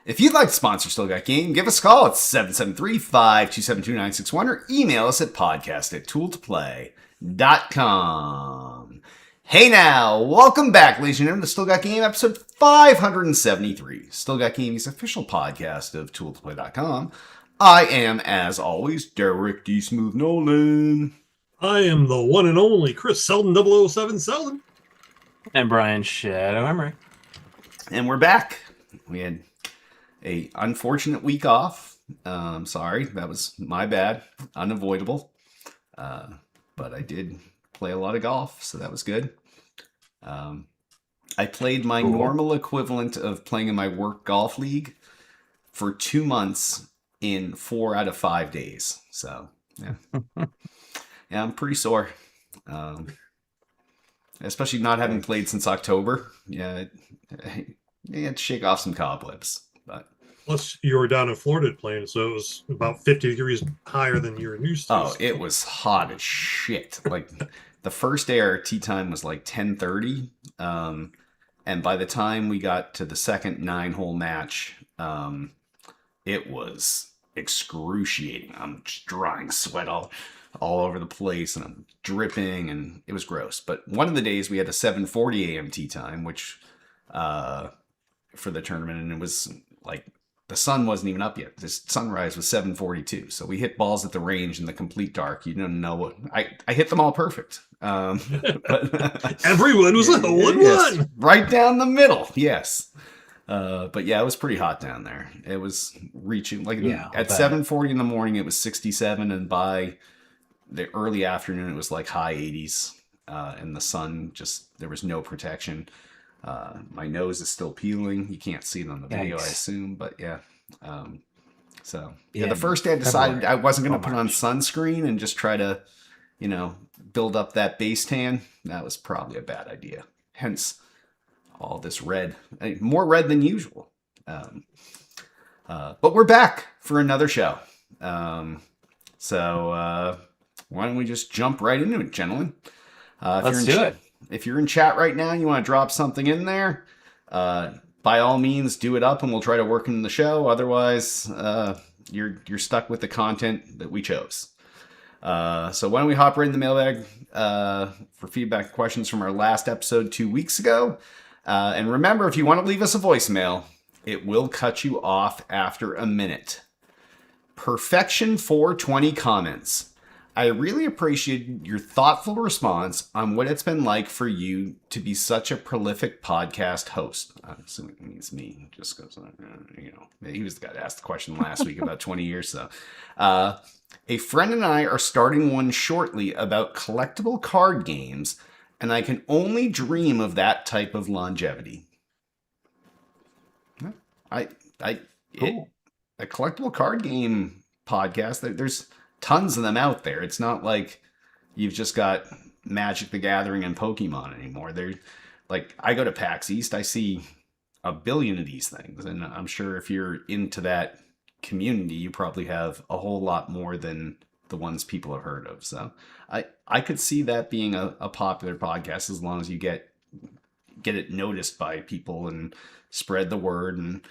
If you'd like to sponsor Still Got Game, give us a call at 773-527-2961 or email us at podcast@tooltoplay.com. Hey now, welcome back, ladies and gentlemen, to Still Got Game, episode 573. Still Got Game's official podcast of tooltoplay.com. I am, as always, Derek D. Smooth Nolan. I am the one and only Chris Selden 007 Selden. And Brian Shadow Emery. And we're back. We had a unfortunate week off. Sorry, that was my bad. Unavoidable. But I did play a lot of golf, so that was good. I played my normal equivalent of playing in my work golf league for 2 months in 4 out of 5 days. So, yeah. Yeah, I'm pretty sore. Especially not having played since October. Yeah, you had to shake off some cobwebs. But plus, you were down in Florida playing, so it was about 50 degrees higher than you're used to. Oh, it was hot as shit. Like, the first day our tee time was like 10:30. And by the time we got to the second 9-hole match, it was excruciating. I'm just drying sweat all over the place, and I'm dripping, and it was gross. But one of the days we had a 7:40 a.m. tee time, which for the tournament, and it was like the sun wasn't even up yet. The sunrise was 7:42, so we hit balls at the range in the complete dark. You don't know what I hit them all perfect. But everyone was a hole in one, right down the middle. Yes. But yeah, it was pretty hot down there. It was reaching like at 7:40 in the morning, it was 67, and by the early afternoon, it was like high 80s, and the sun there was no protection. My nose is still peeling. You can't see it on the video, I assume, but yeah. So the first day I decided I wasn't going to put on sunscreen and just try to, build up that base tan. That was probably a bad idea. Hence all this red, more red than usual. But we're back for another show. So why don't we just jump right into it, gentlemen? Let's do it. If you're in chat right now and you want to drop something in there, by all means, do it up and we'll try to work in the show. Otherwise, you're stuck with the content that we chose. So why don't we hop right in the mailbag for feedback and questions from our last episode 2 weeks ago. And remember, if you want to leave us a voicemail, it will cut you off after a minute. Perfection 420 comments. I really appreciate your thoughtful response on what it's been like for you to be such a prolific podcast host. I'm assuming it means me, just because, he was the guy that asked the question last week about 20 years. So, a friend and I are starting one shortly about collectible card games, and I can only dream of that type of longevity. A collectible card game podcast, there's tons of them out there. It's not like you've just got Magic the Gathering and Pokemon anymore. They're like, I go to PAX East, I see a billion of these things, and I'm sure if you're into that community, you probably have a whole lot more than the ones people have heard of. So I could see that being a popular podcast as long as you get it noticed by people and spread the word. And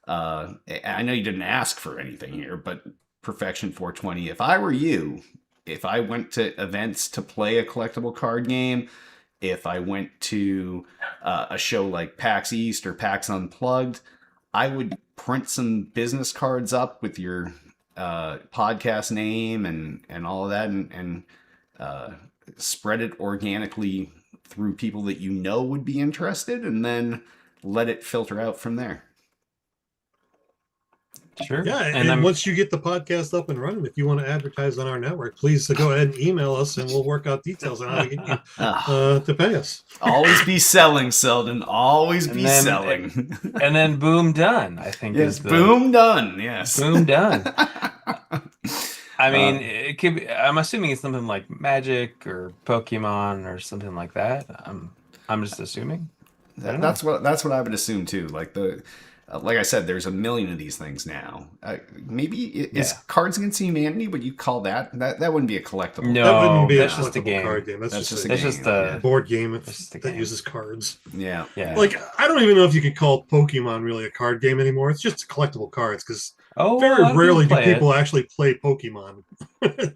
I know you didn't ask for anything here, but Perfection 420, if I were you, if I went to events to play a collectible card game, if I went to a show like PAX East or PAX Unplugged, I would print some business cards up with your podcast name and all of that, and spread it organically through people that you know would be interested, and then let it filter out from there. Sure. Yeah, and once you get the podcast up and running, if you want to advertise on our network, please go ahead and email us, and we'll work out details on how to get you to pay us. Always be selling, Selden. Always be selling. And then boom, done. I think yes, boom, done. Yes, boom, done. I mean, it could be, I'm assuming it's something like Magic or Pokemon or something like that. I'm just assuming. That's what I would assume too. Like like I said, there's a million of these things now. Maybe is Yeah. Cards Against Humanity? Would you call that wouldn't be a collectible? That wouldn't No, be a that's just a collectible card game. game. That's That's just just a It's game. just a board game it's just a that game. uses cards. Yeah. Yeah. Like, I don't even know if you could call Pokemon really a card game anymore. It's just collectible cards because Oh, a very lot of rarely do play it. people actually play Pokemon.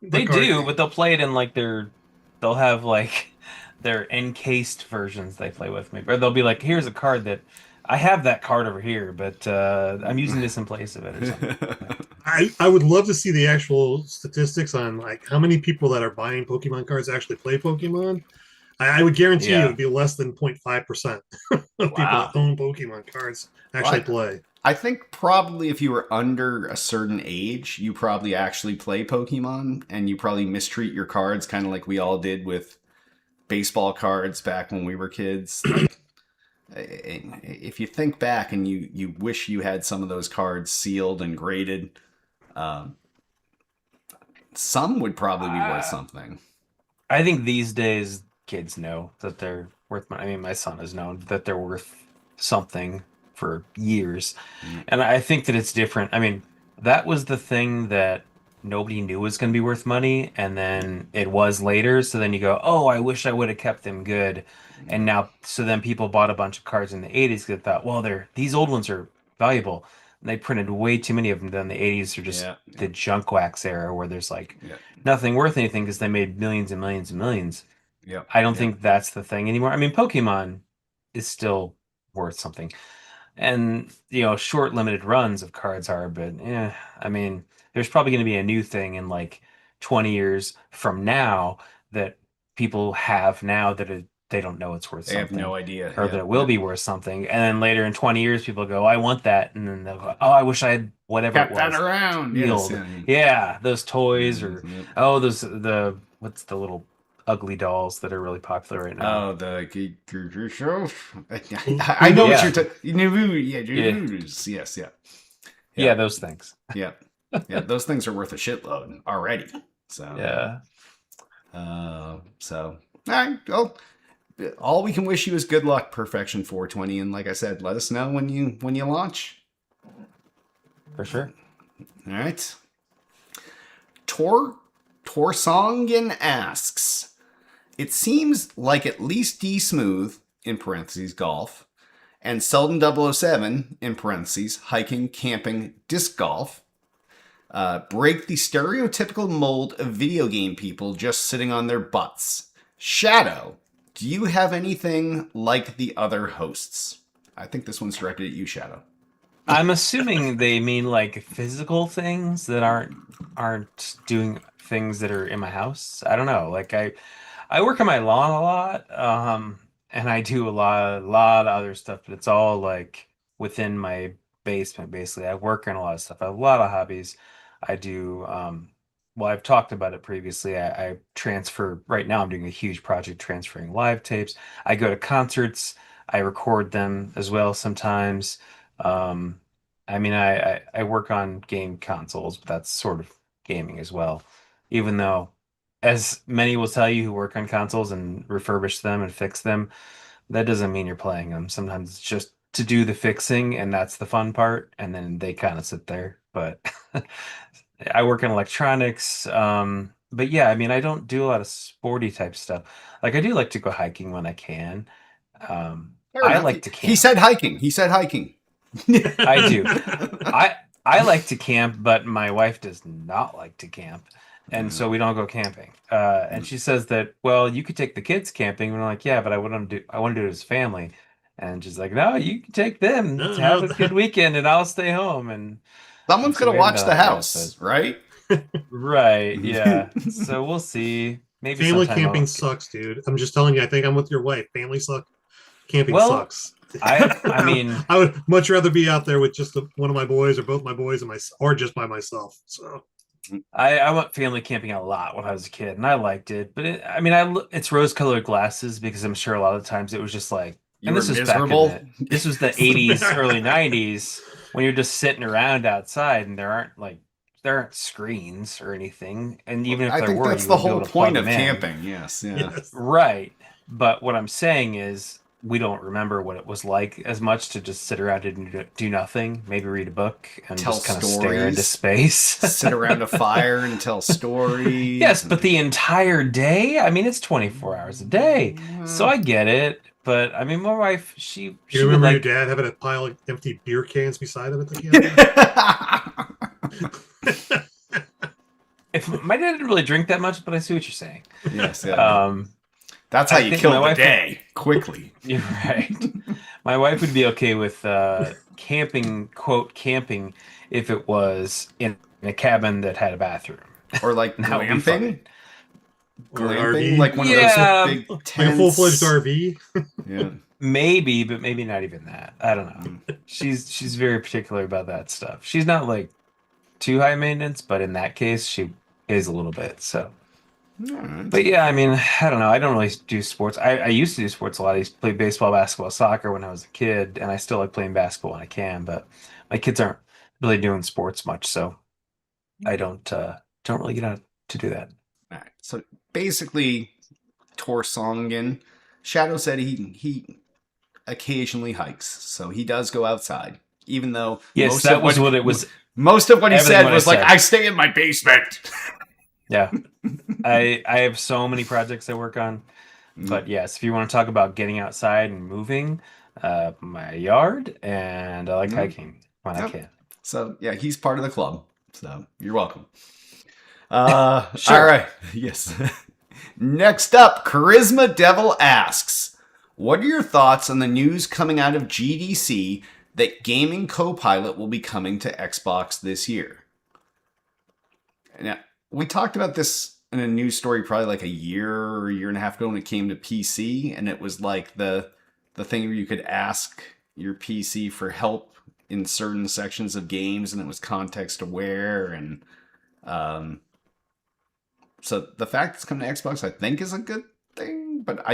They do, but they'll play it in like they'll have like their encased versions they play with me. Or they'll be like, here's a card that I have that card over here, but I'm using this in place of it or something. I would love to see the actual statistics on like how many people that are buying Pokemon cards actually play Pokemon. I would guarantee you Yeah. it would be less than 0.5% of people Wow. that own Pokemon cards actually play. I think probably if you were under a certain age, you probably actually play Pokemon, and you probably mistreat your cards, kind of like we all did with baseball cards back when we were kids. Like, if you think back and you wish you had some of those cards sealed and graded, um, some would probably be worth something. I think these days kids know that they're worth money. I mean, my son has known that they're worth something for years. Mm. And I think that it's different. I mean, that was the thing that nobody knew was going to be worth money, and then it was later. So then you go, oh, I wish I would have kept them good. And now, so then people bought a bunch of cards in the 80s because they thought, well, these old ones are valuable. And they printed way too many of them. Then the 80s are just Yeah. the junk wax era where there's like Yeah. nothing worth anything because they made millions and millions and millions. Yeah. I don't think that's the thing anymore. I mean, Pokemon is still worth something. And, short limited runs of cards are, but yeah, I mean, there's probably going to be a new thing in like 20 years from now that people have now that they don't know it's worth They have something. no idea. Or that it will be worth something. And then later in 20 years, people go, I want that. And then they'll go, oh, I wish I had whatever Kept it that was. around. Sealed. Yes. Yeah, those toys or, Yeah. oh, what's the little ugly dolls that are really popular right now? Oh, the I know what Yeah. you're talking. Yeah. Yes, yeah. Yeah, those things. Yeah, yeah. Those things are worth a shitload already. So Yeah. So all right. Well, all we can wish you is good luck, Perfection 420, and like I said, let us know when you launch. For sure. All right. Torsongen asks, it seems like at least D Smooth, in parentheses, golf, and Selden 007, in parentheses, hiking, camping, disc golf, break the stereotypical mold of video game people just sitting on their butts. Shadow, do you have anything like the other hosts? I think this one's directed at you, Shadow. I'm assuming they mean like physical things that aren't doing things that are in my house. I don't know. Like I work on my lawn a lot, and I do a lot of other stuff, but it's all like within my basement. Basically, I work on a lot of stuff. I have a lot of hobbies. I do. Well, I've talked about it previously. I transfer right now. I'm doing a huge project transferring live tapes. I go to concerts. I record them as well sometimes. I mean, I work on game consoles, but that's sort of gaming as well. Even though, as many will tell you who work on consoles and refurbish them and fix them, that doesn't mean you're playing them. Sometimes it's just to do the fixing, and that's the fun part, and then they kind of sit there. But I work in electronics. But yeah, I mean, I don't do a lot of sporty type stuff. Like I do like to go hiking when I can. Fair I enough. like to camp. He said hiking. I do. I like to camp, but my wife does not like to camp, and so we don't go camping. And she says that, well, you could take the kids camping. And we're like, yeah, but I want to do it as family. And she's like, no, you can take them. No, Have no. a good weekend, and I'll stay home. And Someone's So gonna we haven't watch done the that yet, house, right? right, yeah. So we'll see. Maybe Family sometime camping I'll- sucks, dude. I'm just telling you. I think I'm with your wife. Family suck. Camping Well, sucks. I mean, I would much rather be out there with just one of my boys or both my boys and or just by myself. So I went family camping a lot when I was a kid, and I liked it. But it's rose-colored glasses because I'm sure a lot of the times it was just like, You and were this was miserable. back in this was the 80s, early 90s when you're just sitting around outside and there aren't screens or anything. And even if I there think were, that's you the wouldn't be whole able to point plug of them in. camping. Yes, yeah. yes. Right. But what I'm saying is we don't remember what it was like as much to just sit around and do nothing, maybe read a book and Tell just kind of stare into stories. space. Sit around a fire and tell stories. Yes, but the entire day? I mean, it's 24 hours a day. So I get it. But I mean, my wife, You she would remember your like, dad having a pile of empty beer cans beside him at the campfire? if my dad didn't really drink that much, but I see what you're saying. Yes, yeah. Um, That's how I you think kill my the wife- day quickly. You're right. My wife would be okay with camping, quote, camping, if it was in a cabin that had a bathroom. Or like That would be glamping. fine. Or an Glamping, RV? like one Yeah. of those big Like tents. a full-fledged RV? Yeah. Maybe, but maybe not even that. I don't know. She's very particular about that stuff. She's not like too high maintenance, but in that case, she is a little bit. So, Alright. but yeah, I mean, I don't know. I don't really do sports. I used to do sports a lot. I used to play baseball, basketball, soccer when I was a kid, and I still like playing basketball when I can. But my kids aren't really doing sports much, so I don't really get out to do that. Alright. So basically, Torsongen, Shadow said he occasionally hikes, so he does go outside. Even though Yes, most that of was what it was. Most of what he Everything said what I was like, said. "I stay in my basement." Yeah, I have so many projects I work on. But yes, if you want to talk about getting outside and moving, my yard, and I like Mhm. hiking when I Yep. can. So yeah, he's part of the club. So you're welcome. Sure. All right. Yes. Next up, Charisma Devil asks, "What are your thoughts on the news coming out of GDC that Gaming Copilot will be coming to Xbox this year?" Now, we talked about this in a news story probably like a year and a half ago when it came to PC, and it was like the thing where you could ask your PC for help in certain sections of games, and it was context aware, and so the fact it's coming to Xbox, I think, is a good thing. But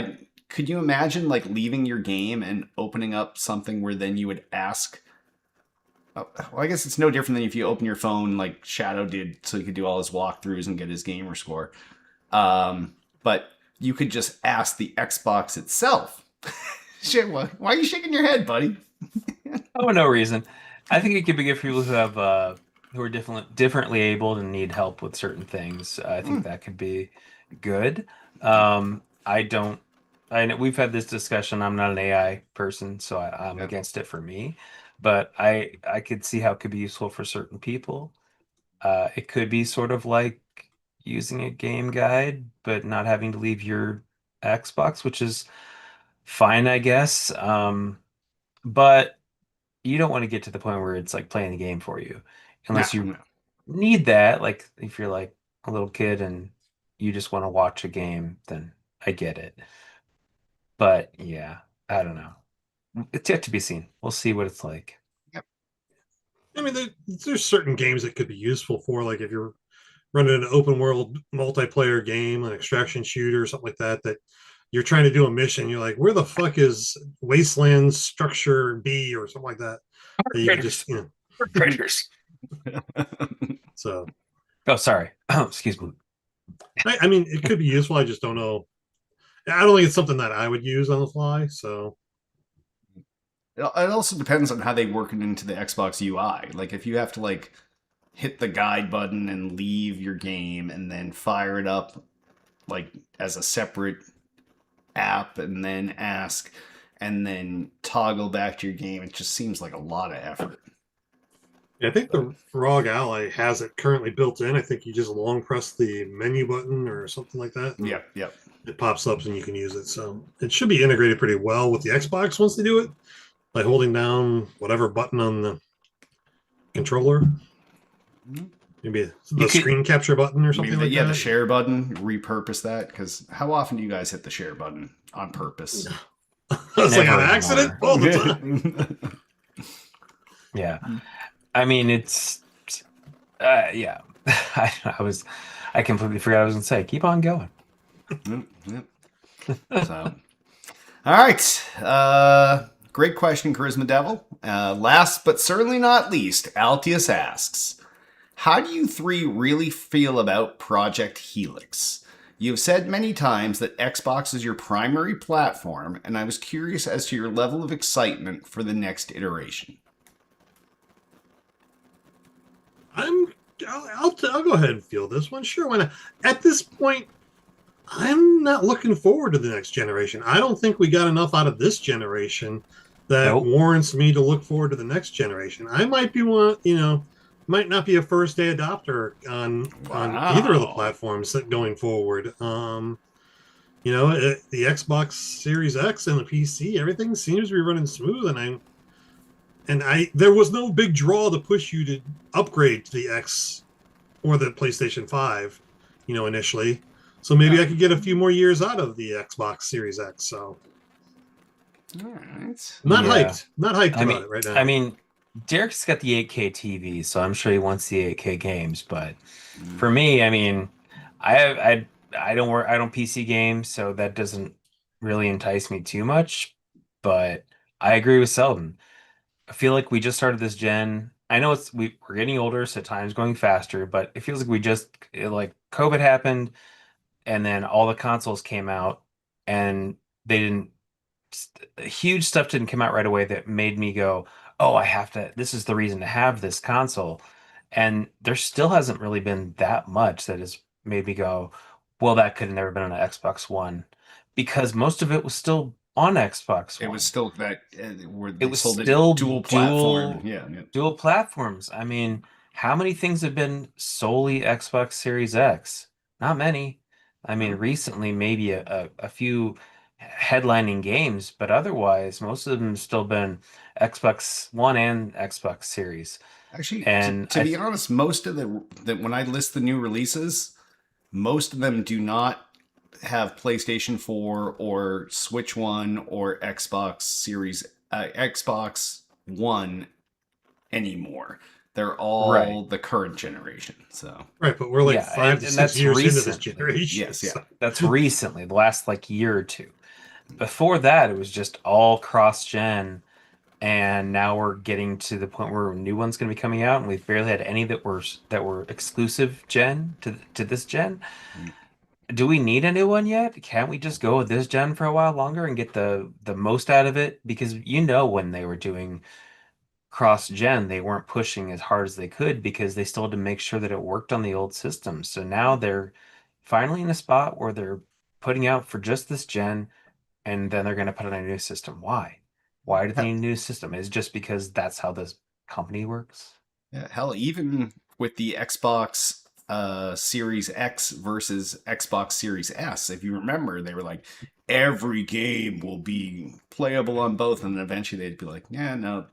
could you imagine like leaving your game and opening up something where then you would ask? Well, I guess it's no different than if you open your phone like Shadow did, so he could do all his walkthroughs and get his gamer score. But you could just ask the Xbox itself. Shit, why are you shaking your head, buddy? Oh, no reason. I think it could be good for people who have who are differently abled and need help with certain things. I think that could be good. I don't. I know we've had this discussion. I'm not an AI person, so I'm Yep. against it for me. But I could see how it could be useful for certain people. It could be sort of like using a game guide, but not having to leave your Xbox, which is fine, I guess. But you don't want to get to the point where it's like playing the game for you, unless No, you no. need that. Like if you're like a little kid and you just want to watch a game, then I get it. But yeah, I don't know. It's yet to be seen. We'll see what it's like. I mean, there's certain games that could be useful for, like if you're running an open world multiplayer game, an extraction shooter, or something like that, that you're trying to do a mission. You're like, where the fuck is Wasteland Structure B or something like that? That you can just, Critters. so. Oh, sorry. Excuse me. I mean, it could be useful. I just don't know. I don't think it's something that I would use on the fly. So It also depends on how they work it into the Xbox UI. Like if you have to like hit the guide button and leave your game and then fire it up like as a separate app and then ask and then toggle back to your game, it just seems like a lot of effort. I think the ROG Ally has it currently built in. I think you just long press the menu button or something like that. Yep. It pops up and you can use it. So it should be integrated pretty well with the Xbox once they do it, by holding down whatever button on the controller. Maybe the screen capture button or something like that. Yeah, the share button, repurpose that, because how often do you guys hit the share button on purpose? It's like an Never accident anymore. all the time. Yeah. I mean, it's yeah. I completely forgot what I was gonna say. Keep on going. Yep. So, all right. Great question, Charisma Devil. Last but certainly not least, Altius asks, how do you three really feel about Project Helix? You have said many times that Xbox is your primary platform, and I was curious as to your level of excitement for the next iteration. I'll go ahead and feel this one. Sure, why not? At this point, I'm not looking forward to the next generation. I don't think we got enough out of this generation that Nope. warrants me to look forward to the next generation. I might be might not be a first day adopter on either of the Wow. platforms going forward. The Xbox Series X and the PC, everything seems to be running smooth, and there was no big draw to push you to upgrade to the X or the PlayStation 5, initially. So maybe I could get a few more years out of the Xbox Series X. So All right. not Yeah. hyped. Not hyped I about mean, it right now. I mean, Derek's got the 8K TV, so I'm sure he wants the 8K games. But for me, I mean, I don't PC game, so that doesn't really entice me too much. But I agree with Selden. I feel like we just started this gen. I know we're getting older, so time's going faster, but it feels like like COVID happened, and then all the consoles came out, and they didn't huge stuff didn't come out right away that made me go, oh, I have to, this is the reason to have this console. And there still hasn't really been that much that has made me go, well, that could have never been on an Xbox One, because most of it was still on Xbox It One. was still that where It they was sold still it dual platform. Yeah. dual platforms. I mean, how many things have been solely Xbox Series X? Not many. I mean, recently maybe a few headlining games, but otherwise, most of them have still been Xbox One and Xbox Series. Actually, And to be honest, most of that when I list the new releases, most of them do not have PlayStation 4 or Switch One or Xbox One anymore. They're all Right. the current generation. So right, but we're like Yeah, 5 to and 6 that's years into this recently. generation. Yes, yeah. so- That's recently, the last like year or two. Before that, it was just all cross-gen, and now we're getting to the point where a new one's going to be coming out, and we've barely had any that were exclusive gen to this gen. Mm. Do we need a new one yet? Can't we just go with this gen for a while longer and get the most out of it? Because when they were doing cross-gen, they weren't pushing as hard as they could because they still had to make sure that it worked on the old system. So now they're finally in a spot where they're putting out for just this gen, and then they're going to put on a new system. Why? Why do they need a new system? Is it just because that's how this company works? Yeah, hell, even with the Xbox Series X versus Xbox Series S, if you remember, they were like, every game will be playable on both, and then eventually they'd be like, yeah, no,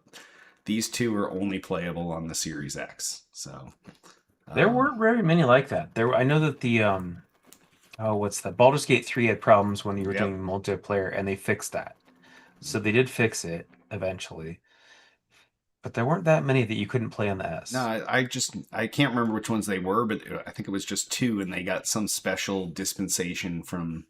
these two are only playable on the Series X. So There weren't very many like that. I know that the what's that? Baldur's Gate 3 had problems when you were Yep. doing multiplayer, and they fixed that. So they did fix it eventually. But there weren't that many that you couldn't play on the S. No, I can't remember which ones they were, but I think it was just two, and they got some special dispensation from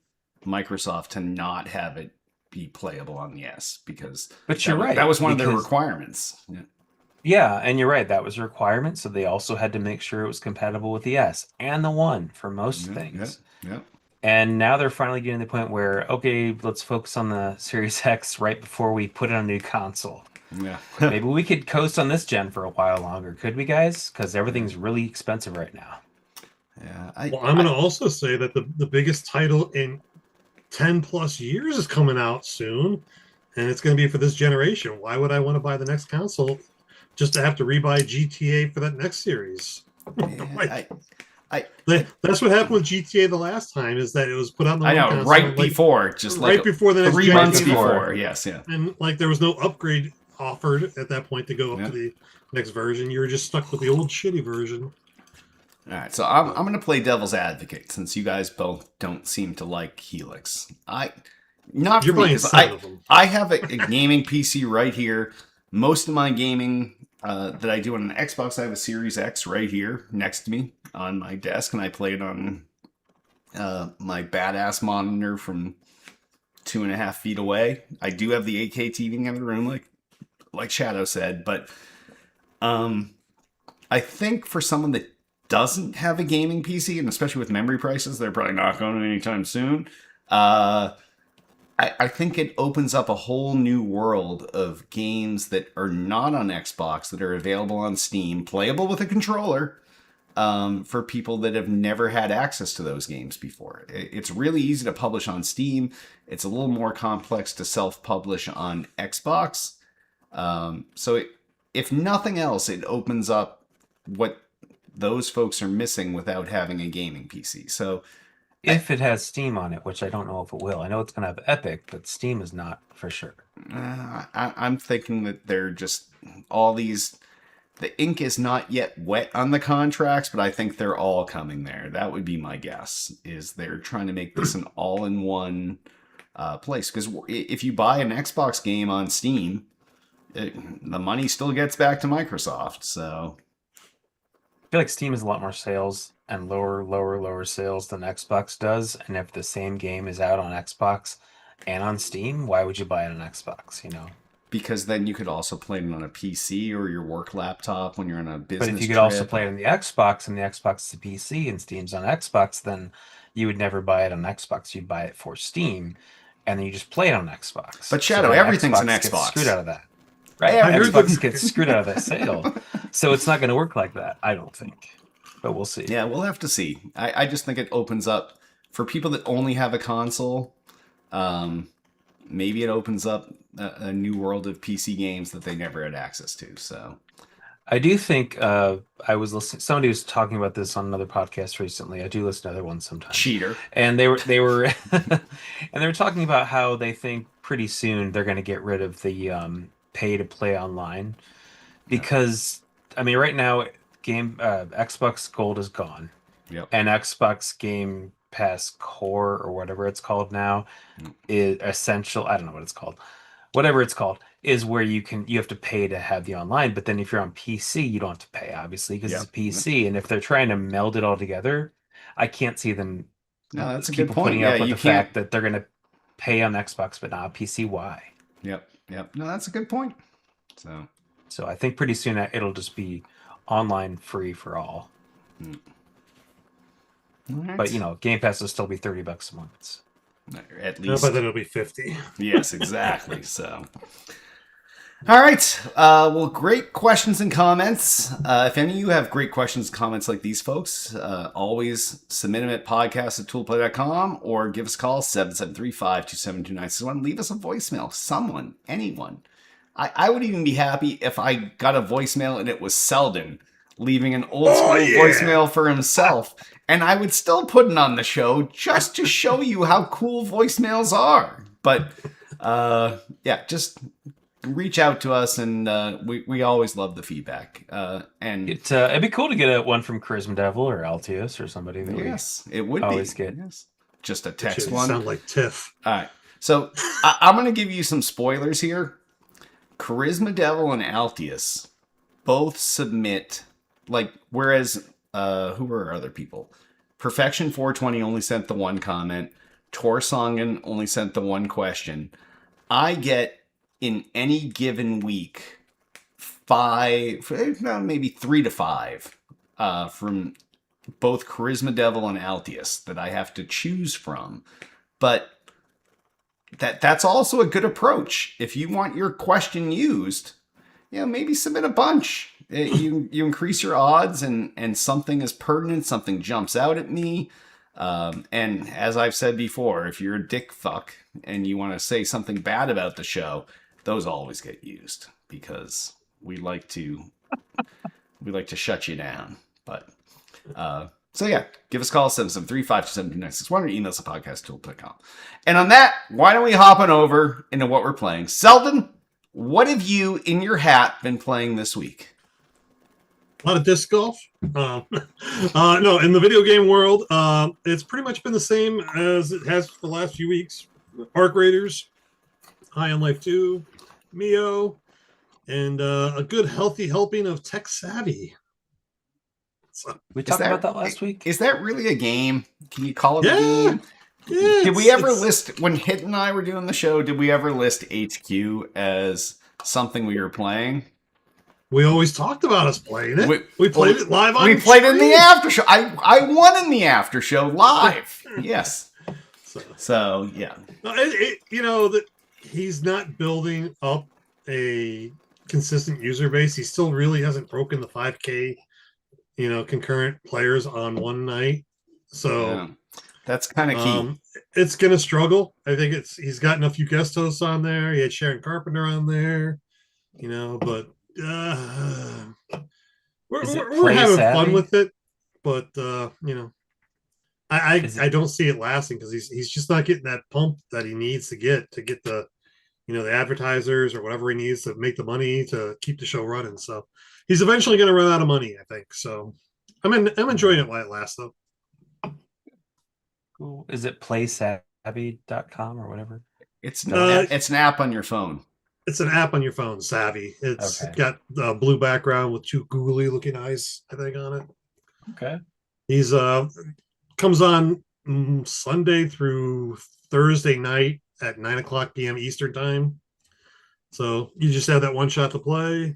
Microsoft to not have it be playable on the S because But you're right. that was one of their because- requirements. Yeah. Yeah, and you're right. That was a requirement. So they also had to make sure it was compatible with the S and the One for most things. Yeah. And now they're finally getting to the point where, okay, let's focus on the Series X right before we put it on a new console. Yeah. Maybe we could coast on this gen for a while longer, could we, guys? Because everything's really expensive right now. Yeah. Well, I'm going to also say that the biggest title in 10 plus years is coming out soon, and it's going to be for this generation. Why would I want to buy the next console just to have to rebuy GTA for that next series? That's what happened with GTA the last time, is that it was put out on the I know, console, right before, just like right before the next 3 gen months came out. before. Yes, yeah. And like there was no upgrade offered at that point to go up Yeah. to the next version. You were just stuck with the old shitty version. All right, so I'm going to play devil's advocate since you guys both don't seem to like Helix. Not for You're me, playing 'cause 7 of them. I have a gaming PC right here. Most of my gaming that I do on an Xbox, I have a Series X right here next to me on my desk, and I play it on my badass monitor from 2.5 feet away. I do have the 8K TV in the room, like Shadow said, but I think for someone that doesn't have a gaming PC, and especially with memory prices, they're probably not going anytime soon. I think it opens up a whole new world of games that are not on Xbox that are available on Steam, playable with a controller, for people that have never had access to those games before. It's really easy to publish on Steam. It's a little more complex to self-publish on Xbox. If nothing else, it opens up what those folks are missing without having a gaming PC. So If it has Steam on it, which I don't know if it will. I know it's going to have Epic, but Steam is not for sure. I'm thinking that they're just all these. The ink is not yet wet on the contracts, but I think they're all coming there. That would be my guess. Is they're trying to make this an all-in-one place? Because if you buy an Xbox game on Steam, the money still gets back to Microsoft. So I feel like Steam has a lot more sales and lower sales than Xbox does. And if the same game is out on Xbox and on Steam, why would you buy it on Xbox? You know, because then you could also play it on a PC or your work laptop when you're on a business. but if you could trip. also play it on the Xbox and the Xbox is a PC and Steam's on Xbox, then you would never buy it on Xbox. You'd buy it for Steam, and then you just play it on Xbox. But Shadow, then everything's an gets Xbox. screwed out of that. Right, Yeah, Xbox gets screwed out of that sale, so it's not going to work like that. I don't think, but we'll see. Yeah, we'll have to see. I just think it opens up for people that only have a console. Maybe it opens up a new world of PC games that they never had access to. So I do think I was listening. Somebody was talking about this on another podcast recently. I do listen to other ones sometimes. cheater. And they were and they were talking about how they think pretty soon they're going to get rid of the pay to play online, because I mean right now Xbox Gold is gone. Yep. And Xbox Game Pass Core or whatever it's called now is essential. I don't know what it's called. Whatever it's called is where you have to pay to have the online, but then if you're on PC, you don't have to pay, obviously, because it's a PC. And if they're trying to meld it all together, I can't see them No, that's a keep good point. putting Yeah, up with you the can't. fact that they're going to pay on Xbox but not PC. Why? Yep. No, that's a good point. So I think pretty soon it'll just be online free for all. alright. But Game Pass will still be $30 a month. At No, least. but then it'll be 50. Yes, exactly. So, all right. Well, great questions and comments. If any of you have great questions and comments like these folks, always submit them at podcast@toolplay.com or give us a call, 773-527-2961. Leave us a voicemail. Someone, anyone. I would even be happy if I got a voicemail and it was Selden leaving an old school voicemail for himself. And I would still put it on the show just to show you how cool voicemails are. But just reach out to us, and we always love the feedback. And It'd be cool to get one from Charisma Devil or Altius or somebody that yes, it would always be. get. Yes. Just a Should text one. sound like Tiff. All right. So I'm going to give you some spoilers here. Charisma Devil and Altius both submit, whereas who were other people? Perfection 420 only sent the one comment. Torsongen only sent the one question. I get in any given week maybe 3 to 5 from both Charisma Devil and Altius that I have to choose from. But that's also a good approach. If you want your question used, maybe submit a bunch. You increase your odds, and something is pertinent, something jumps out at me. And as I've said before, if you're a dick fuck and you want to say something bad about the show, those always get used because we like to shut you down. But so yeah, give us a call, 773-527-2961, or email us at podcast@tool.com. And on that, why don't we hop on over into what we're playing? Selden, what have you in your hat been playing this week? A lot of disc golf. No, in the video game world, it's pretty much been the same as it has for the last few weeks. Arc Raiders, High on Life 2, Mio, and a good healthy helping of Tech Savvy. So, We talked about that last week. Is that really a game? Can you call it a yeah, game? yeah. Did we ever list, when Hit and I were doing the show, did we ever list HQ as something we were playing? We always talked about us playing it. We- We played it live on We played in the stream. after show. I won in the after show live. Yes. So yeah. You know that he's not building up a consistent user base. He still really hasn't broken the 5K, concurrent players on one night. So Yeah. That's kind of key. it's gonna struggle. I think he's gotten a few guest hosts on there. He had Sharon Carpenter on there, but we're having fun with it. But I don't see it lasting because he's just not getting that pump that he needs to get the the advertisers or whatever he needs to make the money to keep the show running. So he's eventually going to run out of money, I think. So I'm enjoying it while it lasts, though. Cool. Is it playsavvy.com or whatever? It's an app on your phone. It's an app on your phone, Savvy. It's Okay. got a blue background with two googly looking eyes, I think, on it. Okay. He's comes on Sunday through Thursday night at 9:00 p.m. Eastern time. So you just have that one shot to play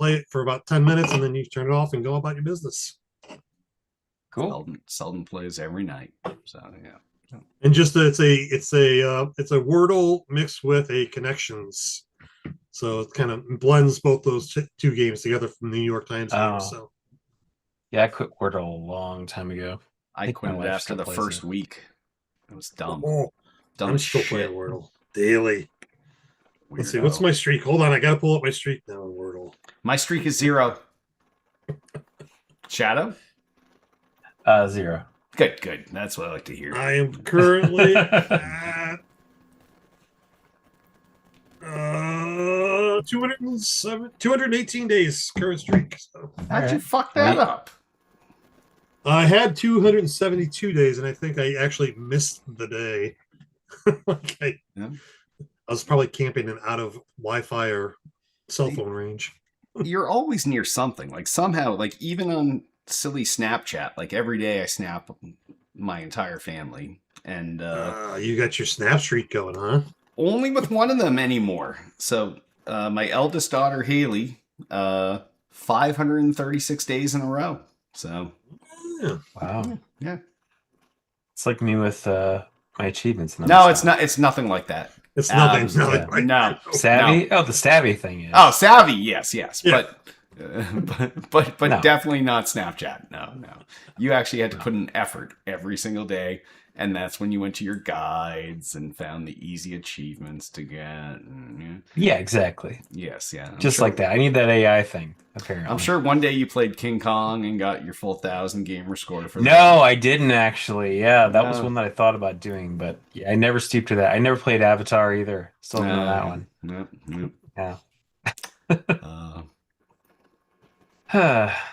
it for about 10 minutes, and then you turn it off and go about your business. Cool. Seldom plays every night. So yeah. And just it's a Wordle mixed with a Connections, so it kind of blends both those two games together from the New York Times games. So yeah, I quit Wordle a long time ago. I quit it after the first week. It was dumb. I'm still playing Wordle daily. Weirdo. Let's see, what's my streak? Hold on, I gotta pull up my streak now in Wordle. My streak is 0. Shadow? 0. Good. That's what I like to hear. I am currently at 218 days current streak. So. How'd you fuck that up? I had 272 days, and I think I actually missed the day. I was probably camping and out of Wi-Fi or cell phone range. You're always near something. Like somehow, like even on silly Snapchat, like every day I snap my entire family. And you got your snap streak going, huh? Only with one of them anymore. So my eldest daughter, Haley, 536 days in a row. So wow. Yeah. It's like me with my achievements. No, it's not. It's nothing like that. It's nothing. No. Savvy? No. Oh, the Savvy thing is. Oh, Savvy. Yes. Yeah. But No. definitely not Snapchat. No. You actually had to put in effort every single day. And that's when you went to your guides and found the easy achievements to get. And, yeah, exactly. Yes, yeah. Just like that. I need that AI thing, apparently. I'm sure one day you played King Kong and got your full 1,000 gamer score for that. No, I didn't actually. Yeah, that was one that I thought about doing, but yeah, I never stooped to that. I never played Avatar either. Still don't know that one. Nope. Yeah.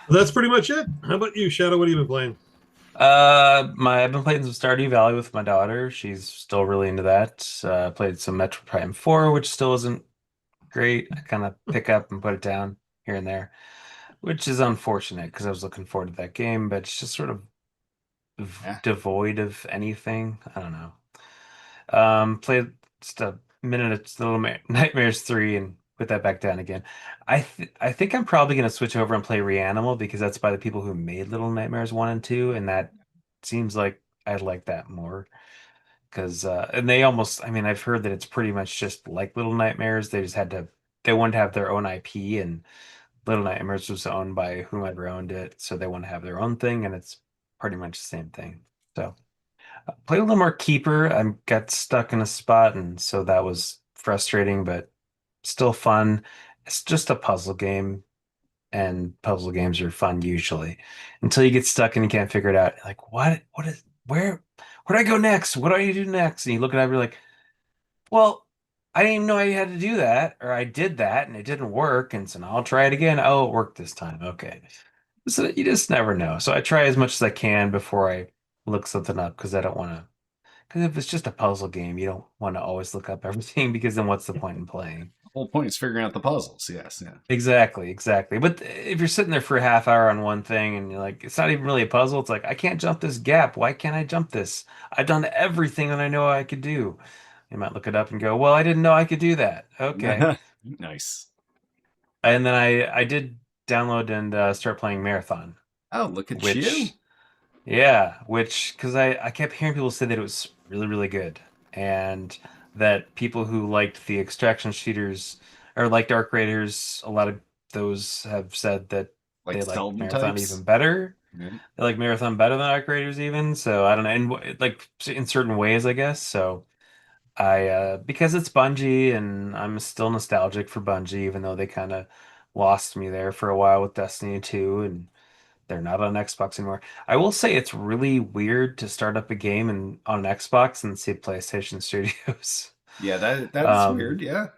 That's pretty much it. How about you, Shadow? What have you been playing? I've been playing some Stardew Valley with my daughter. She's still really into that. Played some Metro Prime 4, which still isn't great. I kind of pick up and put it down here and there, which is unfortunate because I was looking forward to that game, but it's just sort of devoid of anything. I don't know. Played just a minute of Little Nightmares 3 and put that back down again. I think I'm probably going to switch over and play Reanimal because that's by the people who made Little Nightmares 1 and 2, and that seems like I'd like that more. Because and they almost, I mean, I've heard that it's pretty much just like Little Nightmares. They wanted to have their own IP, and Little Nightmares was owned by whomever owned it, so they want to have their own thing, and it's pretty much the same thing. So played a little more Keeper. I got stuck in a spot, and so that was frustrating, but still fun. It's just a puzzle game, and puzzle games are fun usually until you get stuck and you can't figure it out. Like, where do I go next? What do I do next? And you look at it and you're like, well, I didn't even know I had to do that, or I did that and it didn't work, and so now I'll try it again. Oh, it worked this time. Okay. So you just never know. So I try as much as I can before I look something up because I don't want to. Because if it's just a puzzle game, you don't want to always look up everything because then what's the point in playing? The whole point is figuring out the puzzles. Yes, yeah. Exactly. But if you're sitting there for a half hour on one thing and you're like, it's not even really a puzzle. It's like, I can't jump this gap. Why can't I jump this? I've done everything that I know I could do. You might look it up and go, well, I didn't know I could do that. Okay. Nice. And then I did download and start playing Marathon, Oh, look at which you. yeah, which because I kept hearing people say that it was really really good, and that people who liked the extraction shooters or liked Arc Raiders, a lot of those have said that Like they like Seldon Marathon types. even better. Yeah. They like Marathon better than Arc Raiders even. So I don't know, like in certain ways, I guess. So I because it's Bungie and I'm still nostalgic for Bungie, even though they kind of lost me there for a while with Destiny 2 and they're not on Xbox anymore. I will say it's really weird to start up a game and on an Xbox and see PlayStation Studios. Yeah, that is Um, weird. Yeah.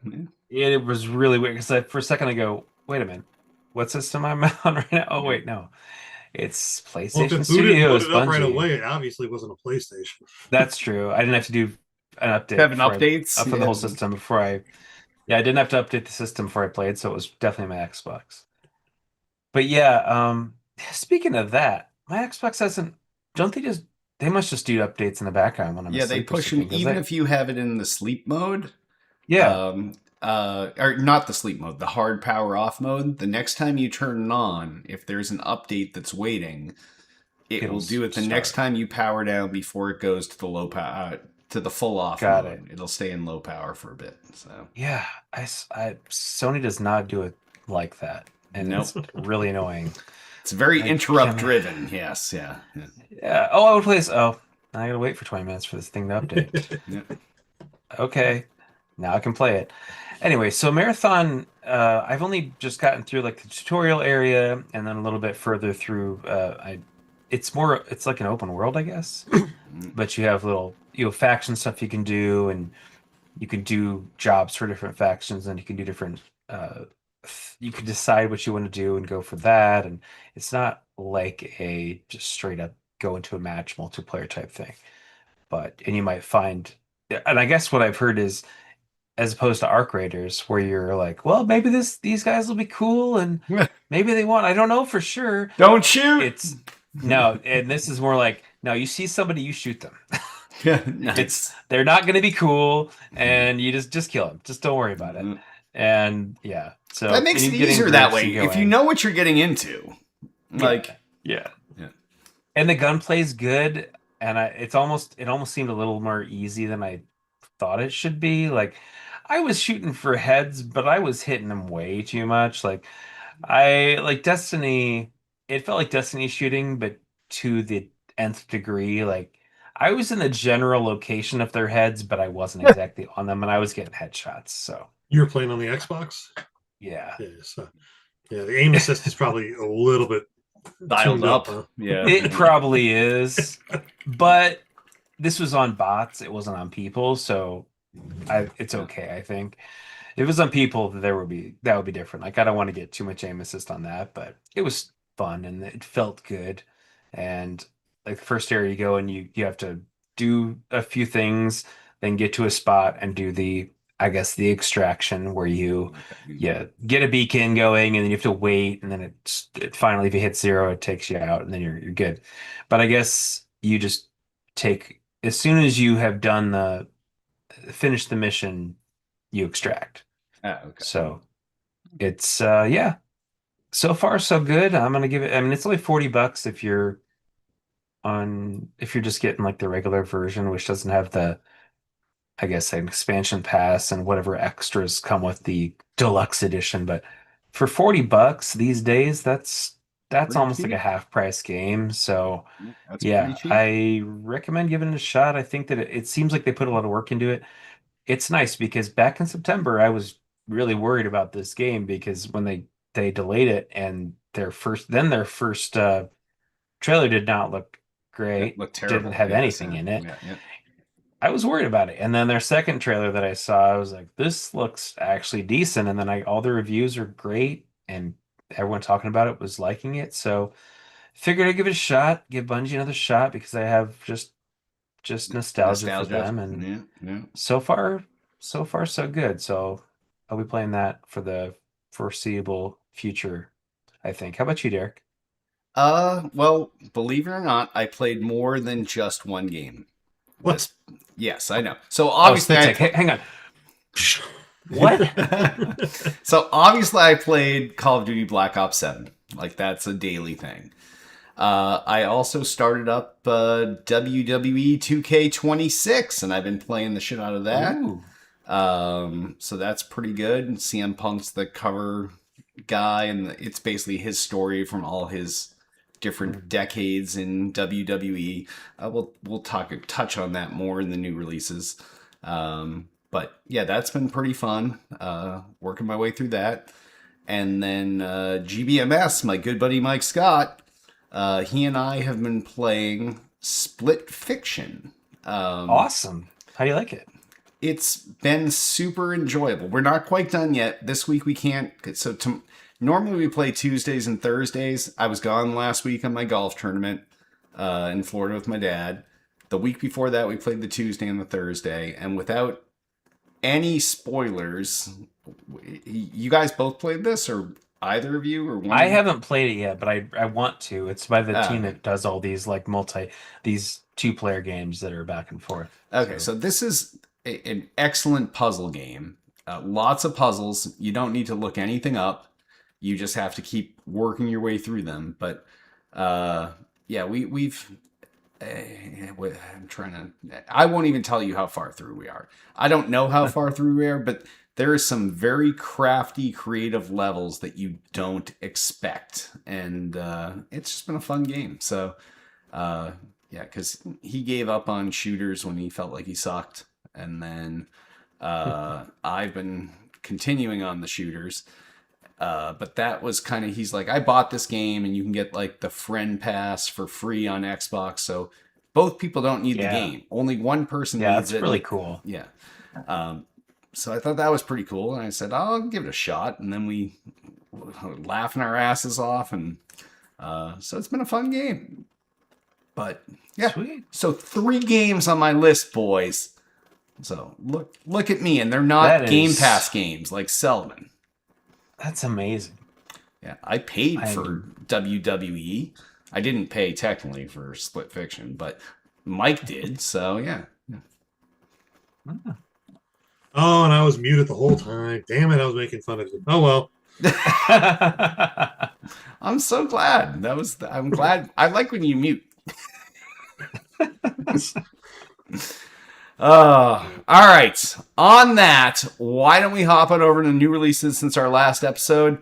Yeah. it was really weird because for a second I go, wait a minute, what system am I on right now? Oh Yeah. wait, no, it's Well, if PlayStation it booted Studios, up right Bungie. away, it obviously wasn't a PlayStation. That's true. I didn't have to do an update Having before updates. for the whole Yeah. system before I. Yeah, I didn't have to update the system before I played, so it was definitely my Xbox. But yeah, speaking of that, my Xbox hasn't. Don't they just? They must just do updates in the background when I'm Yeah, they asleep or push them something. Because even they, if you have it in the sleep mode. yeah, Um, or not the sleep mode, the hard power off mode. The next time you turn it on, if there's an update that's waiting, it will do it the next start. time you power down before it goes to the low power to the full off Got it. mode. It'll stay in low power for a bit. So Yeah, Sony does not do it like that, and nope, it's really annoying. it's very I interrupt can, driven. Yes, yeah, yeah, yeah. Oh, I would play this. Oh, I gotta wait for 20 minutes for this thing to update. yeah. Okay, now I can play it. Anyway, so Marathon, I've only just gotten through like the tutorial area and then a little bit further through. It's like an open world, I guess, but you have faction stuff you can do, and you can do jobs for different factions, and you can do different. You can decide what you want to do and go for that, and it's not like a just straight up go into a match multiplayer type thing. And you might find, and I guess what I've heard is as opposed to Arc Raiders, where you're like, well, maybe these guys will be cool, and maybe they won't. I don't know for sure. Don't shoot. It's no, and this is more like, no, you see somebody, you shoot them. Yeah, nice. They're not going to be cool, and you just kill them. Just don't worry about it. And yeah, so That makes and it you get in easier that groups way and if you going. know what you're getting into. Like, Yeah. yeah. And the gunplay's good, and it almost seemed a little more easy than I thought it should be. Like I was shooting for heads, but I was hitting them way too much. Like I like Destiny, it felt like Destiny shooting, but to the nth degree. Like I was in the general location of their heads, but I wasn't exactly on them, and I was getting headshots. So You were playing on the Xbox? yeah. Yeah, so yeah, the aim assist is probably a little bit Dialed tuned up. huh? Yeah. It probably is, but this was on bots. It wasn't on people, so it's okay. I think if it was on people, that would be different. Like I don't want to get too much aim assist on that, but it was fun and it felt good. And like the first area you go and you have to do a few things, then get to a spot and do I guess the extraction where you get a beacon going and then you have to wait and then it finally if you hit 0 it takes you out and then you're good. But I guess you just take as soon as you have done finish the mission you extract. Ah, okay. So it's yeah. So far so good. I'm gonna give it, I mean it's only $40 if you're just getting like the regular version, which doesn't have I guess an expansion pass and whatever extras come with the deluxe edition. But for $40 these days, that's Pretty almost like a cheap. half price game. So That's pretty yeah, cheap. I recommend giving it a shot. I think that it seems like they put a lot of work into it. It's nice because back in September, I was really worried about this game because when they delayed it and their first trailer did not look It great, looked terrible. didn't have Yes, anything yeah. in it. Yeah, yeah. I was worried about it. And then their second trailer that I saw, I was like, this looks actually decent. And then all the reviews are great and everyone talking about it was liking it. So figured I'd give it a shot, give Bungie another shot because I have just nostalgia for them. And Yeah, yeah. so far so good. So I'll be playing that for the foreseeable future, I think. How about you, Derek? Well, believe it or not, I played more than just one game. What? Yes, I know. So Oh, obviously, spit take. Hang on. What? So obviously I played Call of Duty Black Ops 7. Like that's a daily thing. I also started up WWE 2K26 and I've been playing the shit out of that. Ooh. So that's pretty good. CM Punk's the cover guy and it's basically his story from all his different decades in WWE. We'll touch on that more in the new releases. But yeah, that's been pretty fun. Working my way through that. And then GBMS, my good buddy Mike Scott, he and I have been playing Split Fiction. Awesome. How do you like it? It's been super enjoyable. We're not quite done yet. This week we can't. So normally we play Tuesdays and Thursdays. I was gone last week on my golf tournament in Florida with my dad. The week before that we played the Tuesday and the Thursday. And without any spoilers, you guys both played this or either of you or one? I haven't played it yet, but I want to. It's by the team Okay. that does all these like these 2-player games that are back and forth. Okay, so this is an excellent puzzle game. Lots of puzzles. You don't need to look anything up. You just have to keep working your way through them. But yeah, we've. I'm trying to. I won't even tell you how far through we are. I don't know how far through we are, but there are some very crafty, creative levels that you don't expect, and it's just been a fun game. So. Yeah, because he gave up on shooters when he felt like he sucked. And then I've been continuing on the shooters. But that was kind of, he's like, I bought this game and you can get like the friend pass for free on Xbox. So both people don't need the game. Only one person Yeah, needs that's it. really cool. Yeah. So I thought that was pretty cool. And I said, I'll give it a shot. And then we were laughing our asses off. And so it's been a fun game. But yeah, Sweet. so 3 games on my list, boys. So look at me, and they're not Game Pass games like Selman. That's amazing. Yeah, I paid for WWE. I didn't pay technically for Split Fiction, but Mike did. So yeah. Oh, and I was muted the whole time. Damn it, I was making fun of you. Oh well. I'm so glad. I'm glad. I like when you mute. All right. On that, why don't we hop on over to new releases since our last episode?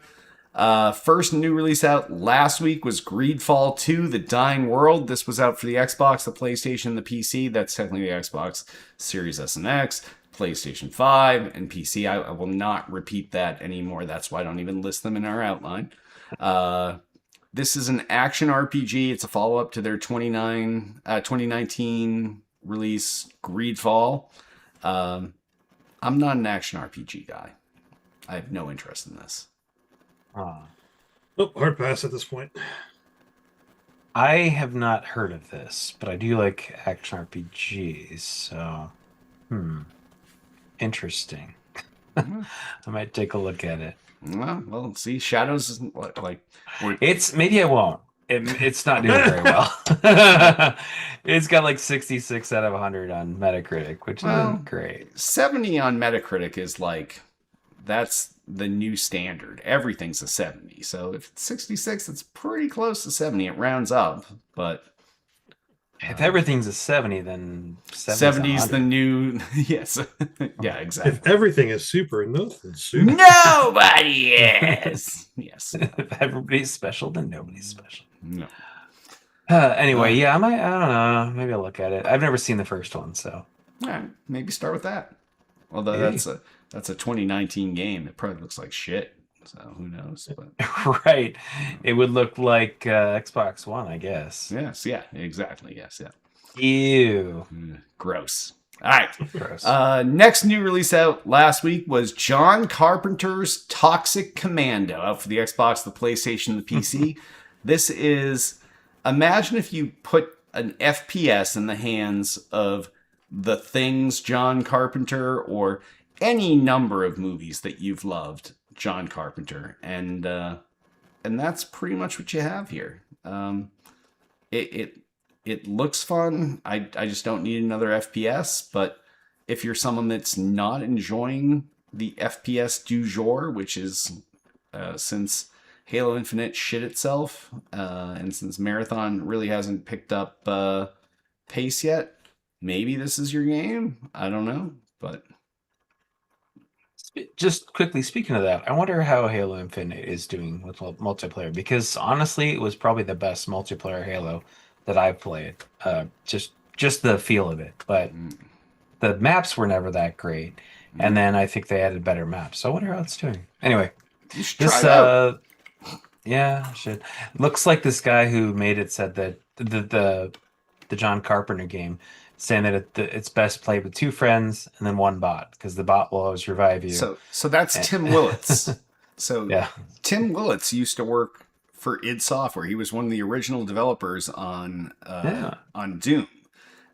First new release out last week was Greedfall 2: The Dying World. This was out for the Xbox, the PlayStation, the PC. That's technically the Xbox Series S and X, PlayStation 5, and PC. I will not repeat that anymore. That's why I don't even list them in our outline. This is an action RPG. It's a follow-up to their 2019 release, Greedfall. I'm not an action RPG guy. I have no interest in this. Oh, hard pass at this point. I have not heard of this, but I do like action RPGs, so interesting. I might take a look at it. Well, see, Shadows isn't like it's maybe I won't. It's not doing very well. It's got like 66 out of 100 on Metacritic, which isn't great. 70 on Metacritic is like that's the new standard. Everything's a 70. So if it's 66, it's pretty close to 70. It rounds up, but if everything's a 70, then 70 is the new. Yes. Yeah, exactly. If everything is super, nothing's super. Nobody is. Yes. If everybody's special, then nobody's special. No. Anyway, yeah, I don't know. Maybe I'll look at it. I've never seen the first one, so. All right, maybe start with that. Although Maybe. that's a 2019 game. It probably looks like shit. So who knows? But Right. It would look like Xbox One, I guess. yes, yeah, exactly. Yes, yeah. Ew. Gross. All right. Gross. Next new release out last week was John Carpenter's Toxic Commando out for the Xbox, the PlayStation, the PC. This is, imagine if you put an FPS in the hands of the things John Carpenter or any number of movies that you've loved John Carpenter, and that's pretty much what you have here. It looks fun. I just don't need another FPS. But if you're someone that's not enjoying the FPS du jour, which is since Halo Infinite shit itself, and since Marathon really hasn't picked up pace yet, maybe this is your game. I don't know, but Just quickly speaking of that, I wonder how Halo Infinite is doing with multiplayer, because honestly, it was probably the best multiplayer Halo that I've played. Just the feel of it, but the maps were never that great. And then I think they added better maps. So I wonder how it's doing. Anyway, you should this try it out. yeah, I should. Looks like this guy who made it said that the John Carpenter game, saying that it's best played with 2 friends and then 1 bot, because the bot will always revive you. So that's Tim Willits. So Yeah. Tim Willits used to work for id Software. He was one of the original developers on Doom.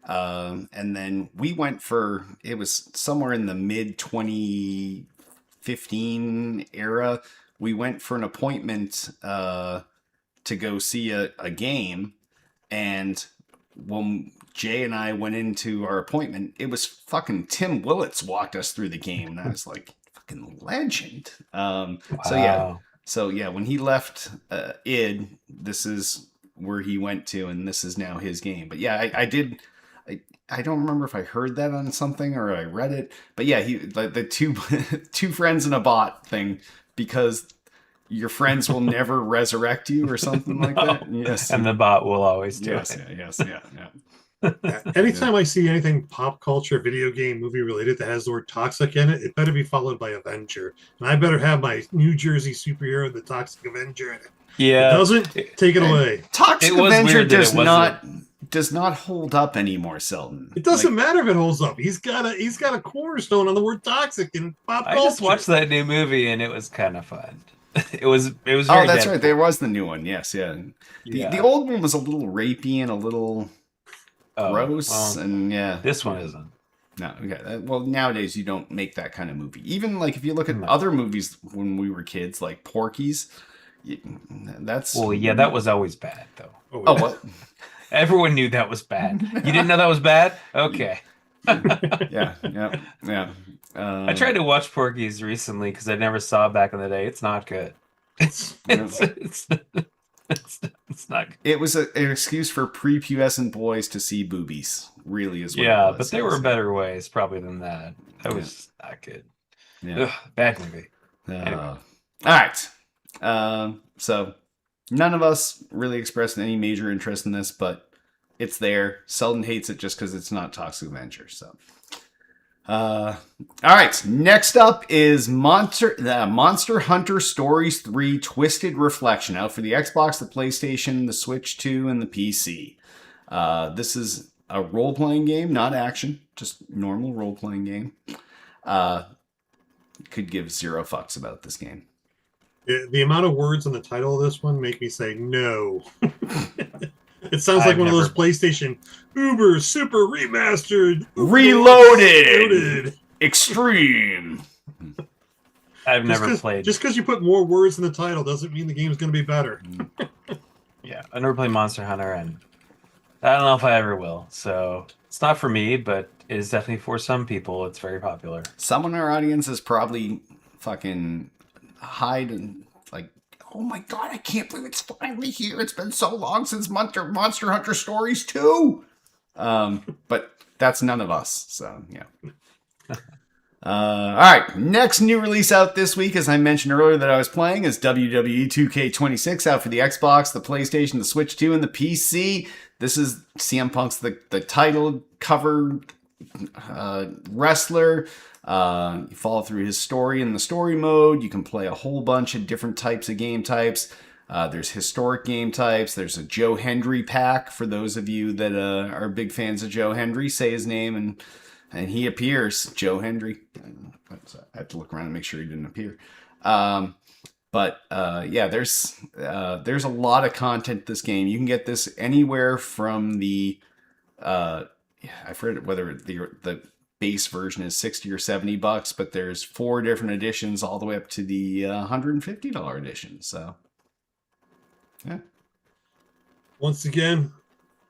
And then we went for, it was somewhere in the mid 2015 era. We went for an appointment to go see a game. And when Jay and I went into our appointment, it was fucking Tim Willits walked us through the game. And I was like, fucking legend. So yeah, when he left id, this is where he went to, and this is now his game. But yeah, I don't remember if I heard that on something or I read it, but yeah, he like the two friends and a bot thing, because your friends will never resurrect you or something like that. Yes, And the bot will always do yes, it. yes, yeah. Anytime I see anything pop culture, video game, movie related that has the word toxic in it, it better be followed by Avenger. And I better have my New Jersey superhero, the Toxic Avenger, in it. Yeah. If it doesn't, take it away. Toxic It was Avenger weird that does it wasn't- not hold up anymore, Selden. It doesn't matter if it holds up. He's got a cornerstone on the word toxic in pop I culture. just watched that new movie and it was kind of fun. It was very Oh, that's Deadpool. right. There was the new one. Yes, yeah. Yeah. The old one was a little rapey and a little Oh, gross, well, and yeah. this one isn't. No, okay. Well, nowadays you don't make that kind of movie. Even like if you look at No. other movies when we were kids, like Porky's, that's Well, yeah, that was always bad though. Oh, what? Everyone knew that was bad. You didn't know that was bad? Okay. Yeah. I tried to watch Porky's recently because I never saw it back in the day. It's not good. It's not good. It was an excuse for prepubescent boys to see boobies. Really, is what Yeah, it was. but there were better ways probably than that. That was not good. Yeah. Ugh, bad movie. Anyway. All right. So none of us really expressed any major interest in this, but it's there. Selden hates it just because it's not Toxic Avenger. So, all right. Next up is Monster Hunter Stories 3 Twisted Reflection, out for the Xbox, the PlayStation, the Switch 2, and the PC. This is a role-playing game, not action, just normal role-playing game. Could give 0 fucks about this game. The amount of words in the title of this one make me say no. It sounds like I've one of those never- PlayStation Uber Super Remastered Reloaded! Extreme! I've never played. Just because you put more words in the title doesn't mean the game's going to be better. Yeah, I never played Monster Hunter, and I don't know if I ever will. So it's not for me, but it is definitely for some people. It's very popular. Someone in our audience is probably fucking hiding, like, oh my god, I can't believe it's finally here. It's been so long since Monster Hunter Stories 2. But that's none of us, so yeah. All right, next new release out this week, as I mentioned earlier that I was playing, is WWE 2K26, out for the Xbox, the PlayStation, the Switch 2, and the PC. This is CM Punk's the title cover wrestler. You follow through his story in the story mode. You can play a whole bunch of different types of game types. There's historic game types. There's a Joe Hendry pack for those of you that are big fans of Joe Hendry. Say his name and he appears. Joe Hendry. I had to look around and make sure he didn't appear. But there's a lot of content this game. You can get this anywhere from the I forget whether the base version is $60 or $70, but there's 4 different editions all the way up to the $150 edition. So yeah. Once again,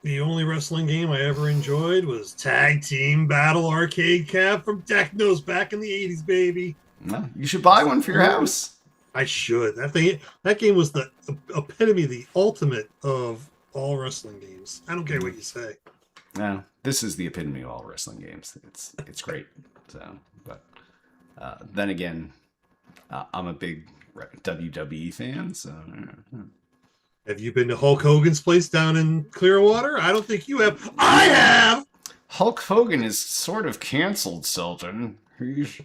the only wrestling game I ever enjoyed was Tag Team Battle Arcade Cap from Technos back in the 80s, baby. Well, you should buy one for your house. I should. That game was the epitome, the ultimate of all wrestling games. I don't care what you say. No, this is the epitome of all wrestling games. It's great. So, but then again, I'm a big WWE fan. So, Have you been to Hulk Hogan's place down in Clearwater? I don't think you have. I have. Hulk Hogan is sort of canceled, Selton. He's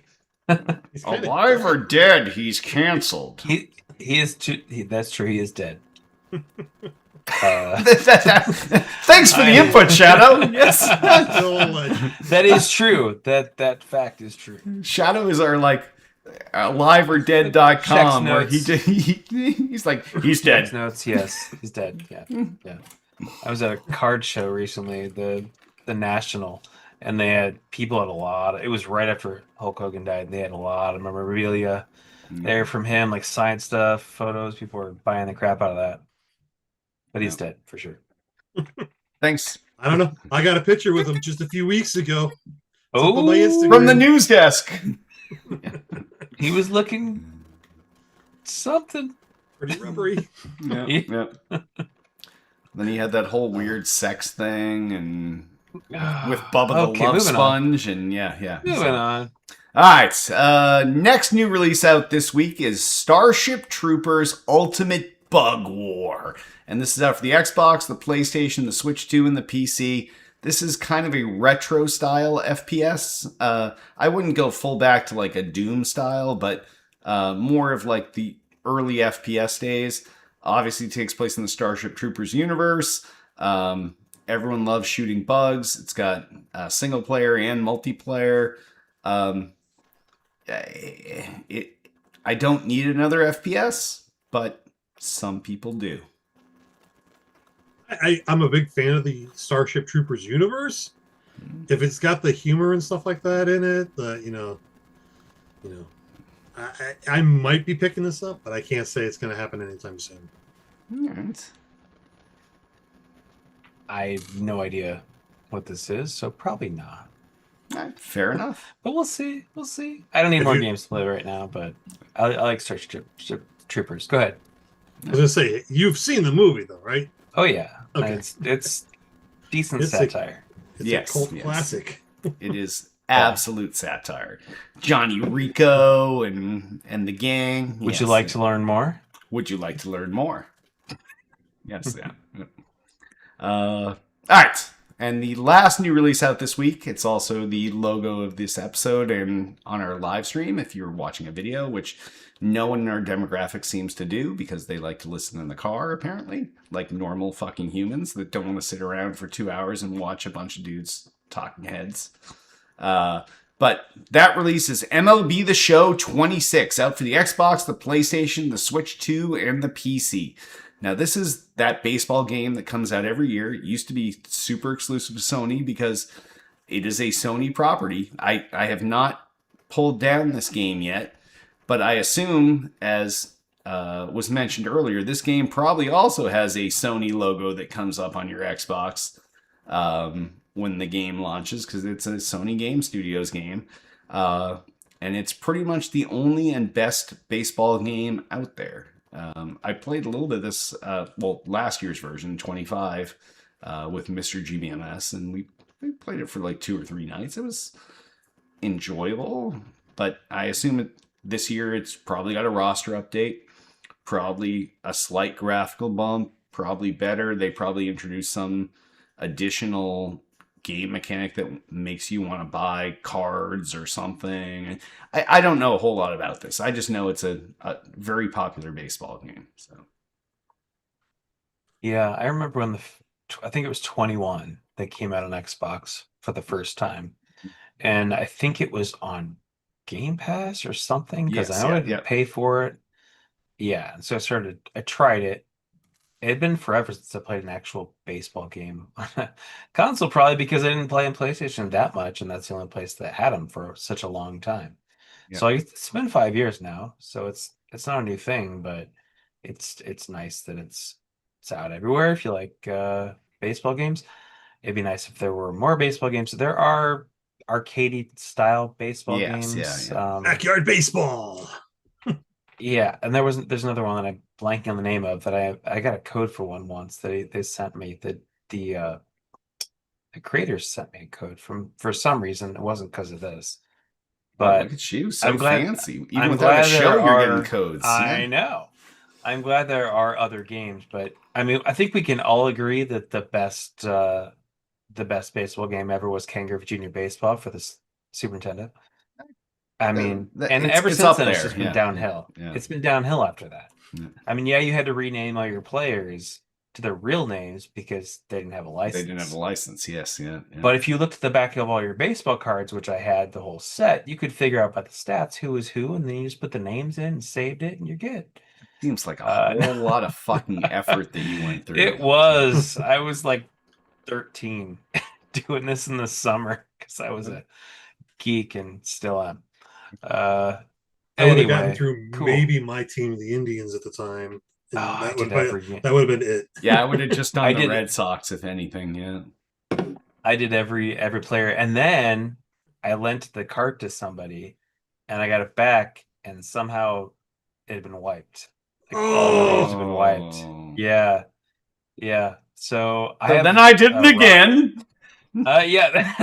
He's kinda alive or dead? He's canceled. He is too. That's true. He is dead. Thanks for the input, Shadow. Yes, still alive. That is true. That fact is true. Shadow is our like aliveordead.com Checks where he's like he's dead. Checks notes. Yes, he's dead. Yeah. I was at a card show recently, the National, and they had people had a lot. It was right after Hulk Hogan died. They had a lot of memorabilia there from him, like science stuff, photos. People were buying the crap out of that. But he's dead for sure. Thanks. I don't know. I got a picture with him just a few weeks ago. It's up Oh, on my Instagram. From the news desk. he was looking something. Pretty rubbery. Yeah. Then he had that whole weird sex thing and with Bubba the Love Sponge and yeah. Moving on. All right. Next new release out this week is Starship Troopers Ultimate Bug War. And this is out for the Xbox, the PlayStation, the Switch 2, and the PC. This is kind of a retro style FPS. I wouldn't go full back to like a Doom style, but more of like the early FPS days. Obviously takes place in the Starship Troopers universe. Everyone loves shooting bugs. It's got single player and multiplayer. I don't need another FPS, but some people do. I'm a big fan of the Starship Troopers universe. If it's got the humor and stuff like that in it, I might be picking this up, but I can't say it's going to happen anytime soon. All right. I have no idea what this is, so probably not. All right, fair enough. But we'll see. We'll see. I don't need more games to play right now, but I like Starship Troopers. Go ahead. I was going to say, you've seen the movie, though, right? Oh yeah, Okay. It's decent It's satire. It's a cult classic. It is absolute satire. Johnny Rico and the gang. Would you like to learn more? Would you like to learn more? Yes, yeah. All right. And the last new release out this week, it's also the logo of this episode and on our live stream if you're watching a video, which no one in our demographic seems to do because they like to listen in the car, apparently, like normal fucking humans that don't want to sit around for 2 hours and watch a bunch of dudes talking heads. But that release is MLB The Show 26, out for the Xbox, the PlayStation, the Switch 2, and the PC. Now, this is that baseball game that comes out every year. It used to be super exclusive to Sony because it is a Sony property. I have not pulled down this game yet, but I assume, as was mentioned earlier, this game probably also has a Sony logo that comes up on your Xbox when the game launches because it's a Sony Game Studios game. And it's pretty much the only and best baseball game out there. I played a little bit of this, last year's version, 25, with Mr. GBMS, and we played it for like 2 or 3 nights. It was enjoyable, but I assume this year it's probably got a roster update, probably a slight graphical bump, probably better. They probably introduced some additional game mechanic that makes you want to buy cards or something. I don't know a whole lot about this. I just know it's a very popular baseball game. So Yeah, I remember when I think it was 21 that came out on Xbox for the first time, and I think it was on Game Pass or something because I know I didn't pay for it. Yeah, and so I tried it. It had been forever since I played an actual baseball game on a console, probably because I didn't play on PlayStation that much, and that's the only place that had them for such a long time. Yeah. So it's been 5 years now, so it's not a new thing, but it's nice that it's out everywhere. If you like baseball games, it'd be nice if there were more baseball games. There are arcade style baseball Yes, yeah, games. yeah. Backyard baseball. Yeah, and there's another one that I'm blanking on the name of that I got a code for one once that they sent me that the creators sent me a code from for some reason. It wasn't because of this, Oh, but look at you, so I'm glad fancy. Even I'm without a glad show, there you're getting are. codes. I Yeah. know. I'm glad there are other games, but I mean, I think we can all agree that the best baseball game ever was Ken Griffey Jr. Baseball for the Super Nintendo. I mean, and ever It's since up then, it's there. just been Yeah, downhill. yeah. It's been downhill after that. Yeah. I mean, yeah, you had to rename all your players to their real names because they didn't have a They license. didn't have a license. Yes, yeah. But if you looked at the back of all your baseball cards, which I had the whole set, you could figure out by the stats who was who, and then you just put the names in and saved it, and you're good. Seems like a whole lot of fucking effort that you went through. It was. I was like 13 doing this in the summer because I was a geek and still am. I would have gotten Anyway, through cool. maybe my team, the Indians, at the time. And Oh, I that did would that would have been it. Yeah, I would have just done I the did- Red Sox, if anything. Yeah. I did every player, and then I lent the cart to somebody, and I got it back, and somehow it had been wiped. Like, all the names had been wiped. Oh. Yeah, yeah. So I So have, then I did it again. yeah,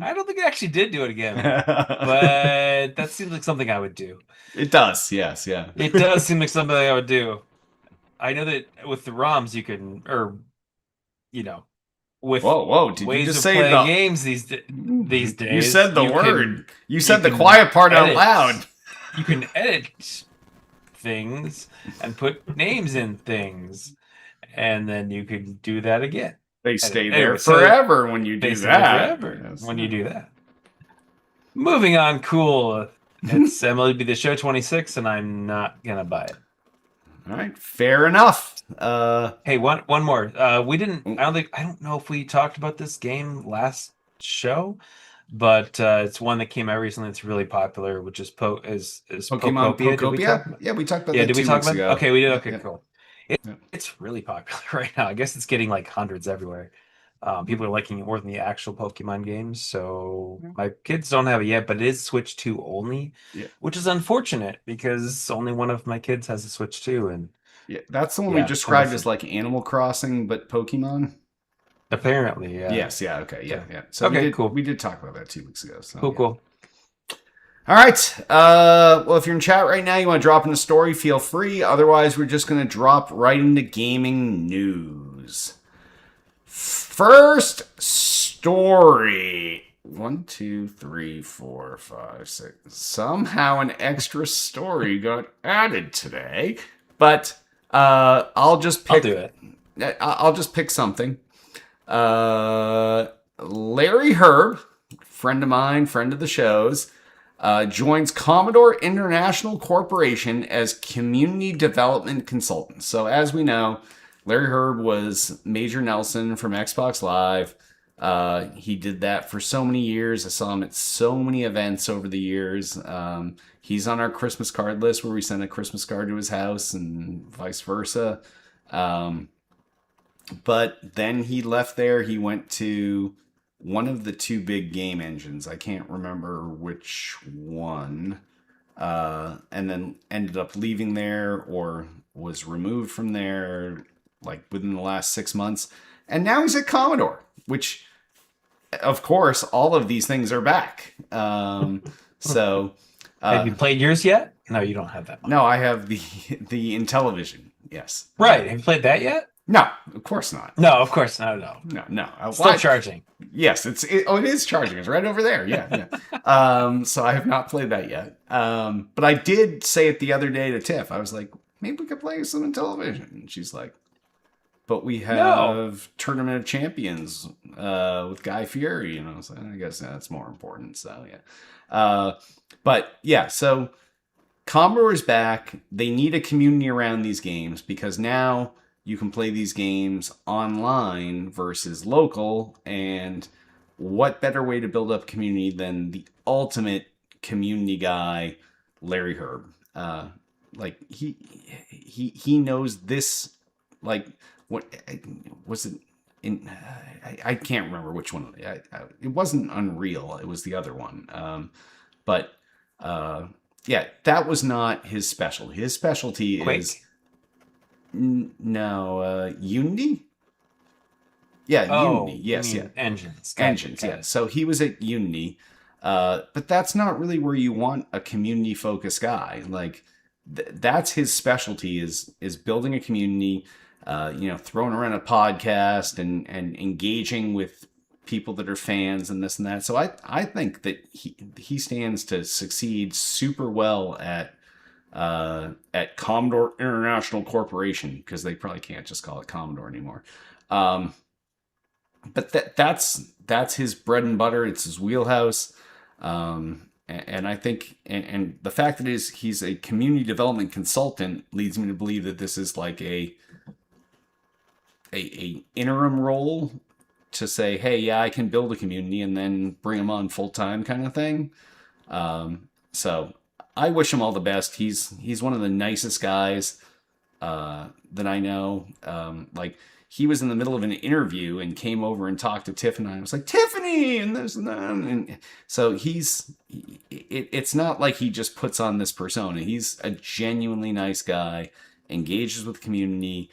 I don't think I actually did do it again, but that seems like something I would do. It does. Yes. Yeah. It does seem like something I would do. I know that with the ROMs you can, or you know, with Whoa! Did ways you just of say playing the games these days. You said the you can- word. You said the can quiet part out edit. loud. You can edit things and put names in things, and then you can do that again. They stay Anyway, there so forever when you They do stay that. forever Yes. when you do that. Moving on, cool. It's MLB The Show 26, and I'm not gonna buy it. All right, fair enough. Hey, one more. We didn't. I don't know if we talked about this game last show, but it's one that came out recently. It's really popular, which is Pokemon Pokopia. Did we talk Pokopia? about- Yeah, we talked about Yeah, that did we 2 talk weeks about? ago. Okay, we did. Yeah, Okay, yeah. cool. Yeah. It's really popular right now. I guess it's getting like hundreds everywhere. People are liking it more than the actual Pokemon games. So my kids don't have it yet, but it is Switch 2 only, Yeah. which is unfortunate because only one of my kids has a Switch 2, and Yeah, that's the one Yeah, we described I'm as like Animal Crossing, but Pokemon. apparently, yeah. Yes, yeah, okay, yeah, Okay. yeah. So Okay, we did, cool. We did talk about that 2 weeks ago. So Cool, yeah. cool. All right. Well, if you're in chat right now, you want to drop in a story, feel free. Otherwise, we're just going to drop right into gaming news. First story. 1, 2, 3, 4, 5, 6. Somehow an extra story got added today, but I'll just pick. I'll do it. I'll just pick something. Larry Herb, friend of mine, friend of the show's, joins Commodore International Corporation as community development consultant. So as we know, Larry Herb was Major Nelson from Xbox Live. He did that for so many years. I saw him at so many events over the years. He's on our Christmas card list where we send a Christmas card to his house and vice versa. But then he left there. He went to one of the 2 big game engines. I can't remember which one. And then ended up leaving there or was removed from there like within the last 6 months. And now he's at Commodore, which, of course, all of these things are back. So... Have you played yours yet? No, you don't have that one. No, I have the Intellivision. Yes. Right. Have you played that yet? No, of course not. No, of course not. No. No. Still charging. Yes, it is charging. It's right over there. Yeah. So I have not played that yet. But I did say it the other day to Tiff. I was like, maybe we could play some Intellivision. And she's like, but we have Tournament of Champions with Guy Fieri. And I was like, I guess that's more important. So yeah. But yeah, so Commodore is back. They need a community around these games because now you can play these games online versus local. And what better way to build up community than the ultimate community guy, Larry Herb? Like he knows this. Like what was it? I can't remember which one. It wasn't Unreal. It was the other one. But yeah, that was not his specialty. His specialty Quake? is no Unity. Yeah, Oh, Unity. you Yes, mean yeah, engines. Gotcha, engines. got Yeah. it. So he was at Unity, but that's not really where you want a community focused guy. Like that's his specialty is building a community. Throwing around a podcast and engaging with people that are fans and this and that. So I think that he stands to succeed super well at Commodore International Corporation, because they probably can't just call it Commodore anymore. But that's his bread and butter. It's his wheelhouse. And I think and the fact that he's a community development consultant leads me to believe that this is like a interim role to say, hey, yeah, I can build a community and then bring him on full time kind of thing. So I wish him all the best. He's one of the nicest guys that I know. Like he was in the middle of an interview and came over and talked to Tiffany. I was like, Tiffany, and this and that. And so it's not like he just puts on this persona. He's a genuinely nice guy, engages with the community.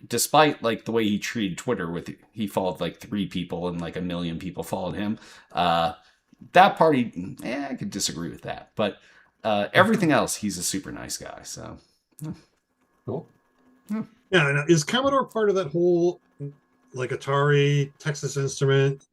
Despite like the way he treated Twitter, he followed like 3 people and like 1 million people followed him. That party, I could disagree with that, but everything else, he's a super nice guy. So Cool. Yeah, and is Commodore part of that whole like Atari, Texas Instrument,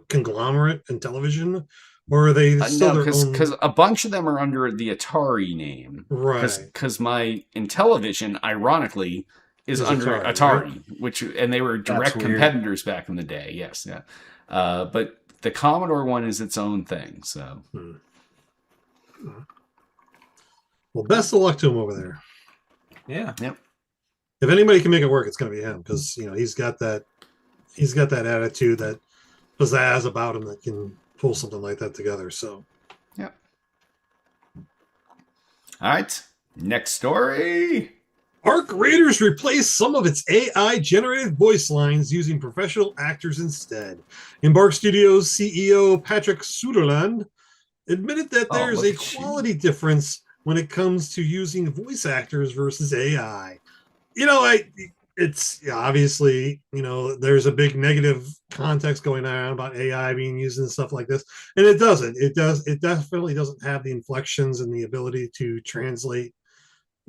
conglomerate in television, or are they still no, their own? because a bunch of them are under the Atari name, Right. Because my Intellivision, ironically, is under Atari, Atari, and they were direct weird. competitors back in the day. Yes, yeah. But the Commodore one is its own thing. So Well, best of luck to him over there. Yeah. yep. If anybody can make it work, it's going to be him, because he's got that attitude, that pizzazz about him that can pull something like that together. So Yep. All right. Next story. Arc Raiders replaced some of its AI generated voice lines using professional actors instead. Embark Studios CEO Patrick Suderland admitted that there's look a at you. quality difference when it comes to using voice actors versus AI. It's obviously, there's a big negative context going on about AI being used and stuff like this. And it doesn't. It definitely doesn't have the inflections and the ability to translate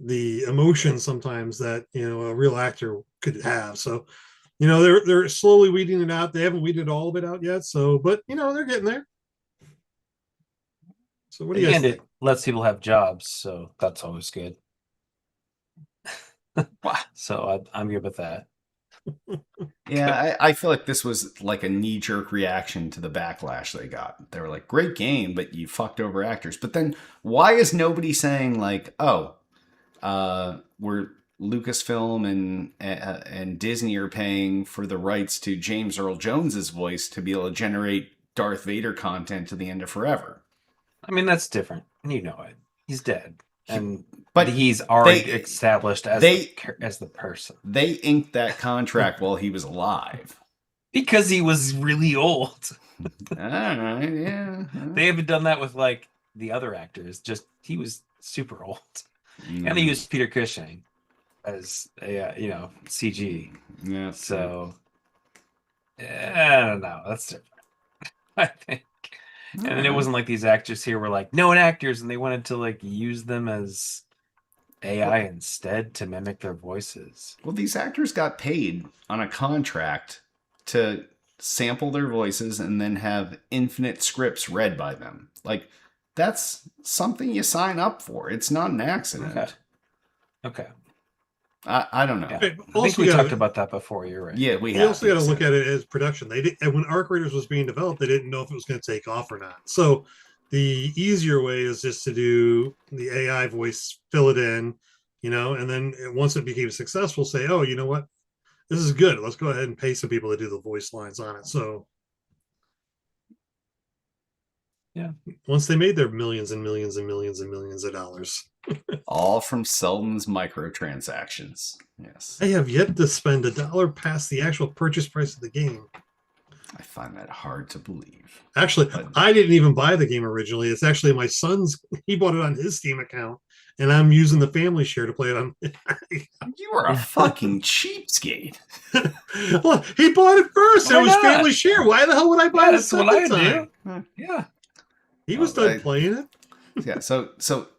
the emotion sometimes that, a real actor could have. So, they're slowly weeding it out. They haven't weeded all of it out yet. So, but, they're getting there. So what do you guys And think? it lets people have jobs, so that's always good. So I'm good with that. Yeah, I feel like this was like a knee-jerk reaction to the backlash they got. They were like, great game, but you fucked over actors. But then why is nobody saying like, oh, we're Lucasfilm and Disney are paying for the rights to James Earl Jones's voice to be able to generate Darth Vader content to the end of forever? I mean, that's different, and you know it. He's dead, and But he's already they- established as the person They inked that contract while he was alive. because he was really old. All right, yeah. They haven't done that with like the other actors. Just he was super old, and they used Peter Cushing as a CG. Yeah. So I don't know. That's different. I think. And then it wasn't like these actors here were like known actors and they wanted to like use them as AI instead to mimic their voices. Well, these actors got paid on a contract to sample their voices and then have infinite scripts read by them. Like, that's something you sign up for. It's not an accident. Okay. I don't know. Yeah. Okay, I think we talked about that before. You're right. Yeah, we You have. also got to look at it as production. They did, and when Arc Raiders was being developed, they didn't know if it was going to take off or not. So the easier way is just to do the AI voice, fill it in, and then once it became successful, say, oh, you know what, this is good. Let's go ahead and pay some people to do the voice lines on it. So Once they made their millions and millions and millions and millions of dollars. All from Selden's microtransactions. Yes. I have yet to spend $1 past the actual purchase price of the game. I find that hard to believe. Actually, But- I didn't even buy the game originally. It's actually my son's. He bought it on his Steam account, and I'm using the family share to play it on. You are a fucking cheapskate. Well, he bought it first. Why It was not? family share. Why the hell would I buy Yeah, it a that's what I second time? do. Yeah. He was Well, done playing it. Yeah, so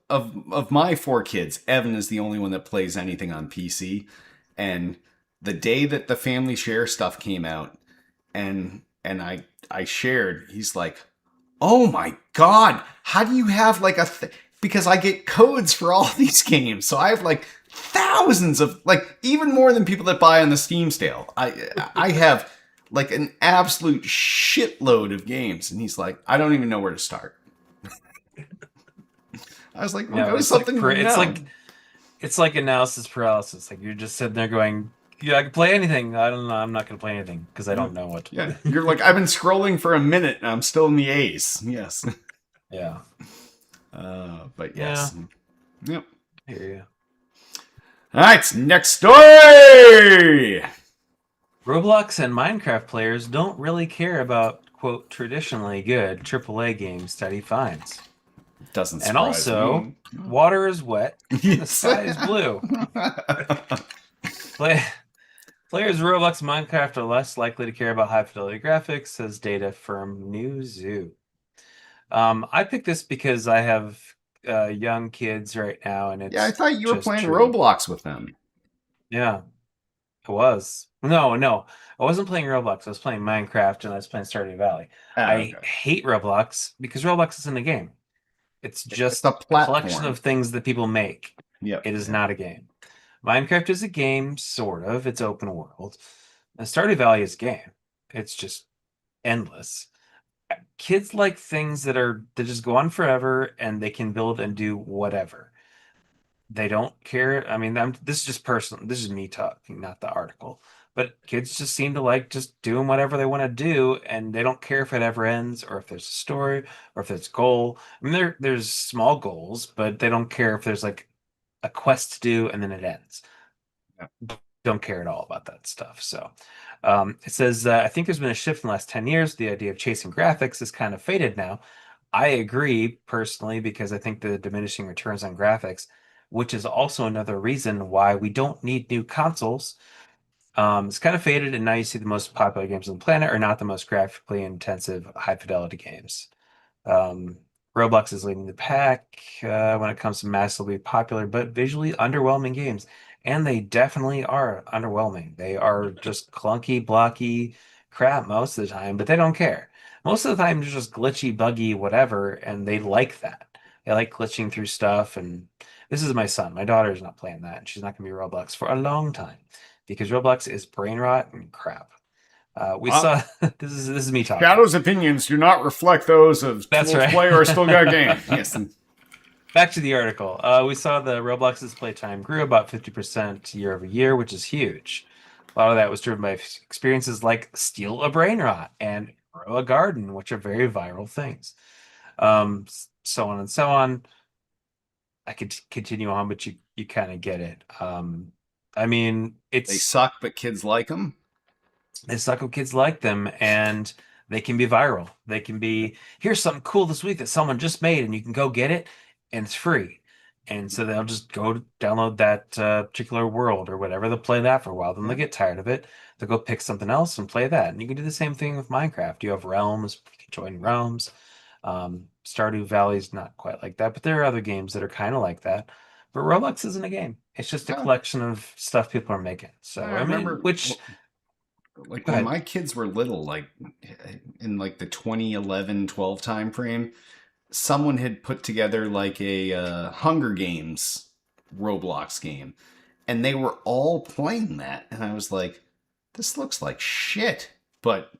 of my 4 kids, Evan is the only one that plays anything on PC. And the day that the family share stuff came out and I shared, he's like, "Oh my god, how do you have like because I get codes for all these games. So I have like thousands of like even more than people that buy on the Steam sale. I have like an absolute shitload of games." And he's like, "I don't even know where to start." I was like, "Well, No, go to something you know." it's like analysis paralysis. Like you're just sitting there going, "Yeah, I can play anything." I don't know. I'm not going to play anything because I don't know what. To Yeah, you're like, "I've been scrolling for a minute and I'm still in the A's." Yes. Yeah. But yes. Yep. I hear you. All right, next story. Roblox and Minecraft players don't really care about quote traditionally good AAA games, study finds. Doesn't surprise And also, me. water is wet, the Yes. sky is blue. Players of Roblox and Minecraft are less likely to care about high fidelity graphics, says data from Newzoo. I picked this because I have young kids right now, and it's Yeah, I thought you were just playing true. Roblox with them. Yeah, I was. No, I wasn't playing Roblox. I was playing Minecraft and I was playing Stardew Valley. I hate Roblox because Roblox isn't a game. It's just a a collection platform. of things that people make. Yep. It is not a game. Minecraft is a game, sort of. It's open world. And Stardew Valley is a game. It's just endless. Kids like things that just go on forever and they can build and do whatever. They don't care. I mean, this is just personal. This is me talking, not the article. But kids just seem to like just doing whatever they want to do, and they don't care if it ever ends or if there's a story or if there's a goal. I mean, there's small goals, but they don't care if there's like a quest to do and then it ends. Yeah. Don't care at all about that stuff. So it says, I think there's been a shift in the last 10 years. The idea of chasing graphics is kind of faded now. I agree personally because I think the diminishing returns on graphics, which is also another reason why we don't need new consoles. It's kind of faded, and now you see the most popular games on the planet are not the most graphically intensive, high fidelity games. Roblox is leading the pack when it comes to massively popular but visually underwhelming games. And they definitely are underwhelming. They are just clunky, blocky crap most of the time, but they don't care. Most of the time, they're just glitchy, buggy, whatever, and they like that. They like glitching through stuff. And this is my son. My daughter's not playing that, and she's not going to be Roblox for a long time because Roblox is brain rot and crap. We saw this is me talking. Shadow's opinions do not reflect those of That's Wolf right. Player or Still Got Game. Yes. Back to the article. We saw the Roblox's playtime grew about 50% year over year, which is huge. A lot of that was driven by experiences like Steal a Brain Rot and Grow a Garden, which are very viral things. So on and so on. I could continue on, but you kind of get it. I mean, They suck, but kids like them. They suck when kids like them, and they can be viral. They can be, here's something cool this week that someone just made, and you can go get it, and it's free. And so they'll just go download that particular world or whatever. They'll play that for a while. Then they'll get tired of it. They'll go pick something else and play that. And you can do the same thing with Minecraft. You have realms, you can join realms. Stardew Valley's not quite like that, but there are other games that are kind of like that. But Roblox isn't a game. It's just a collection of stuff people are making. So I mean, remember like when my kids were little, like in like the 2011-12 time frame, someone had put together like a Hunger Games Roblox game, and they were all playing that, and I was like, this looks like shit, but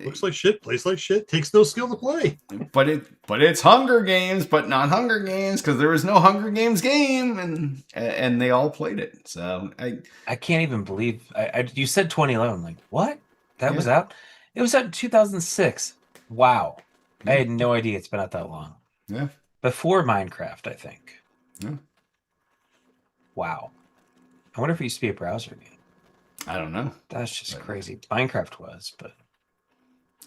looks like shit, plays like shit, takes no skill to play. But it's Hunger Games, but not Hunger Games because there was no Hunger Games game, and they all played it. So I can't even believe you said 2011. Like what? That was out? It was out in 2006. Wow. I had no idea it's been out that long. Yeah. Before Minecraft, I think. Yeah. Wow. I wonder if it used to be a browser game. I don't know. That's just But- crazy. Minecraft was, but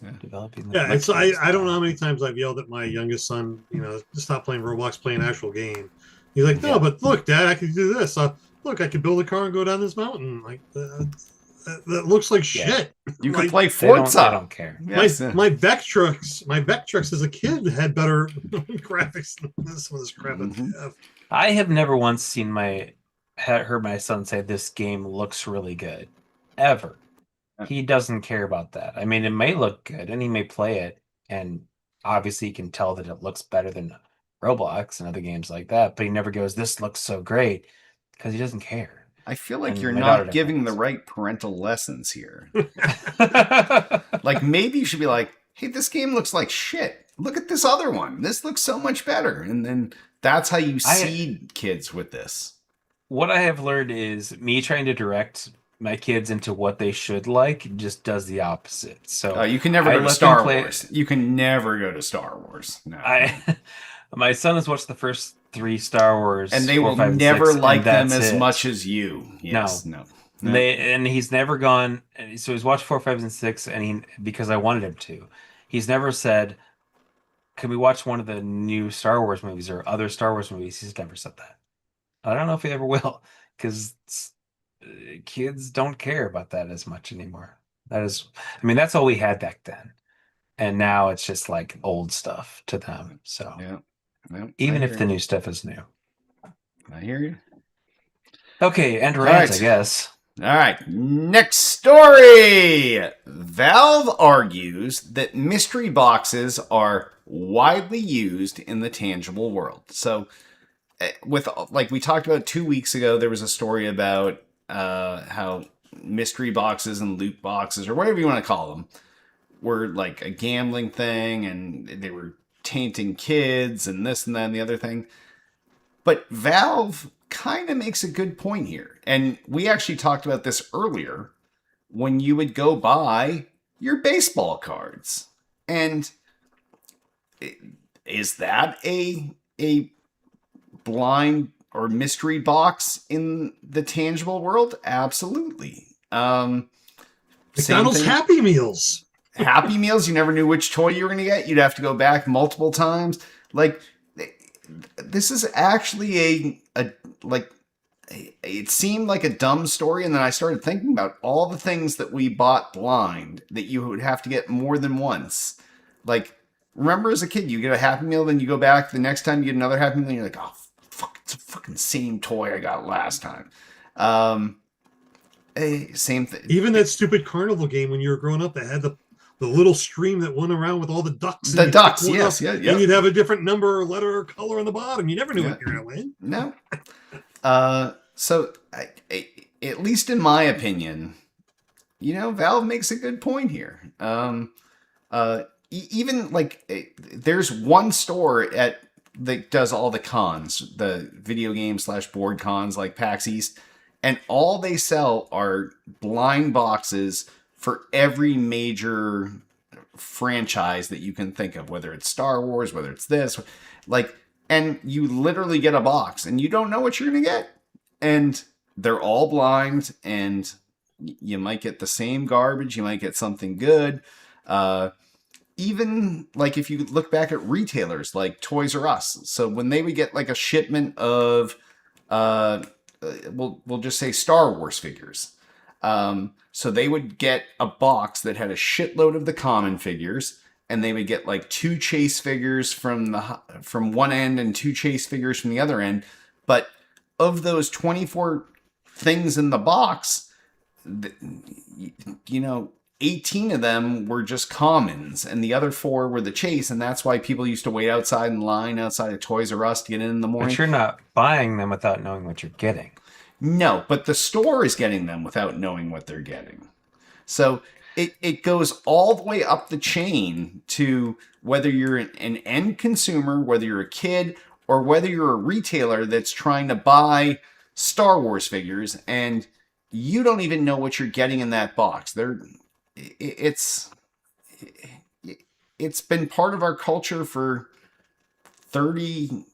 Yeah. developing. Yeah, it's I don't know how many times I've yelled at my youngest son, to stop playing Roblox, play an actual game. He's like, no, Yeah. but look, Dad, I could do this. Look, I could build a car and go down this mountain. Like that looks like Yeah. shit. You Like, could play They don't Forza. care. Yes. my Vectrex as a kid had better graphics than some of this crap that Mhm. they have. I have never once heard my son say this game looks really good, ever. He doesn't care about that. I mean, it may look good, and he may play it, and obviously, you can tell that it looks better than Roblox and other games like that. But he never goes, "This looks so great," because he doesn't care. I feel like And you're my daughter not giving the does. right parental lessons here. I Like maybe you should be like, hey, this game looks like shit. Look at this other one. This looks so much better. And then that's how you seed kids with this. What I have learned is me trying to direct my kids into what they should like just does the opposite. So You can never I go to let Star them play- Wars. You can never go to Star Wars. No. my son has watched the first 3 Star Wars, And they 4, will 5, and never 6, like and them that's as it. much as you. Yes. No. No. And he's never gone. So he's watched 4, 5, and 6, and because I wanted him to. He's never said, "Can we watch one of the new Star Wars movies or other Star Wars movies?" He's never said that. I don't know if he ever will, because kids don't care about that as much anymore. That's all we had back then, and now it's just like old stuff to them. So Yeah. Well, even I if hear the you. new stuff is new. I hear you. Okay, and All rant, right. I guess. All right, next story. Valve argues that mystery boxes are widely used in the tangible world. So, with like we talked about 2 weeks ago, there was a story about how mystery boxes and loot boxes, or whatever you want to call them, were like a gambling thing, and they were tainting kids, and this and that and the other thing. But Valve kind of makes a good point here. And we actually talked about this earlier when you would go buy your baseball cards. And is that a blind or mystery box in the tangible world? Absolutely. McDonald's Happy Meals. Happy Meals, you never knew which toy you were going to get. You'd have to go back multiple times. Like, this is actually it seemed like a dumb story, and then I started thinking about all the things that we bought blind that you would have to get more than once. Like, remember as a kid, you get a Happy Meal, then you go back the next time you get another Happy Meal, and you're like, oh, fuck, it's a fucking same toy I got last time. Same thing. Even that stupid carnival game when you were growing up that had the little stream that went around with all the ducks. The you'd ducks, pick one yes, up, yeah. And you'd have a different number or letter or color on the bottom. You never knew Yeah. what you were going to win. No. So, at least in my opinion, Valve makes a good point here. Even like there's one store that does all the cons, the video game / board cons like PAX East, and all they sell are blind boxes for every major franchise that you can think of, whether it's Star Wars, whether it's this, and you literally get a box and you don't know what you're going to get. And they're all blind, and you might get the same garbage. You might get something good. Even like if you look back at retailers like Toys R Us. So when they would get like a shipment of, we'll just say Star Wars figures. So they would get a box that had a shitload of the common figures, and they would get like 2 chase figures from one end and 2 chase figures from the other end. But of those 24 things in the box, 18 of them were just commons, and the other 4 were the chase, and that's why people used to wait outside in line outside of Toys R Us to get in the morning. But you're not buying them without knowing what you're getting. No, but the store is getting them without knowing what they're getting. So it goes all the way up the chain to whether you're an end consumer, whether you're a kid, or whether you're a retailer that's trying to buy Star Wars figures, and you don't even know what you're getting in that box. it's been part of our culture for 30.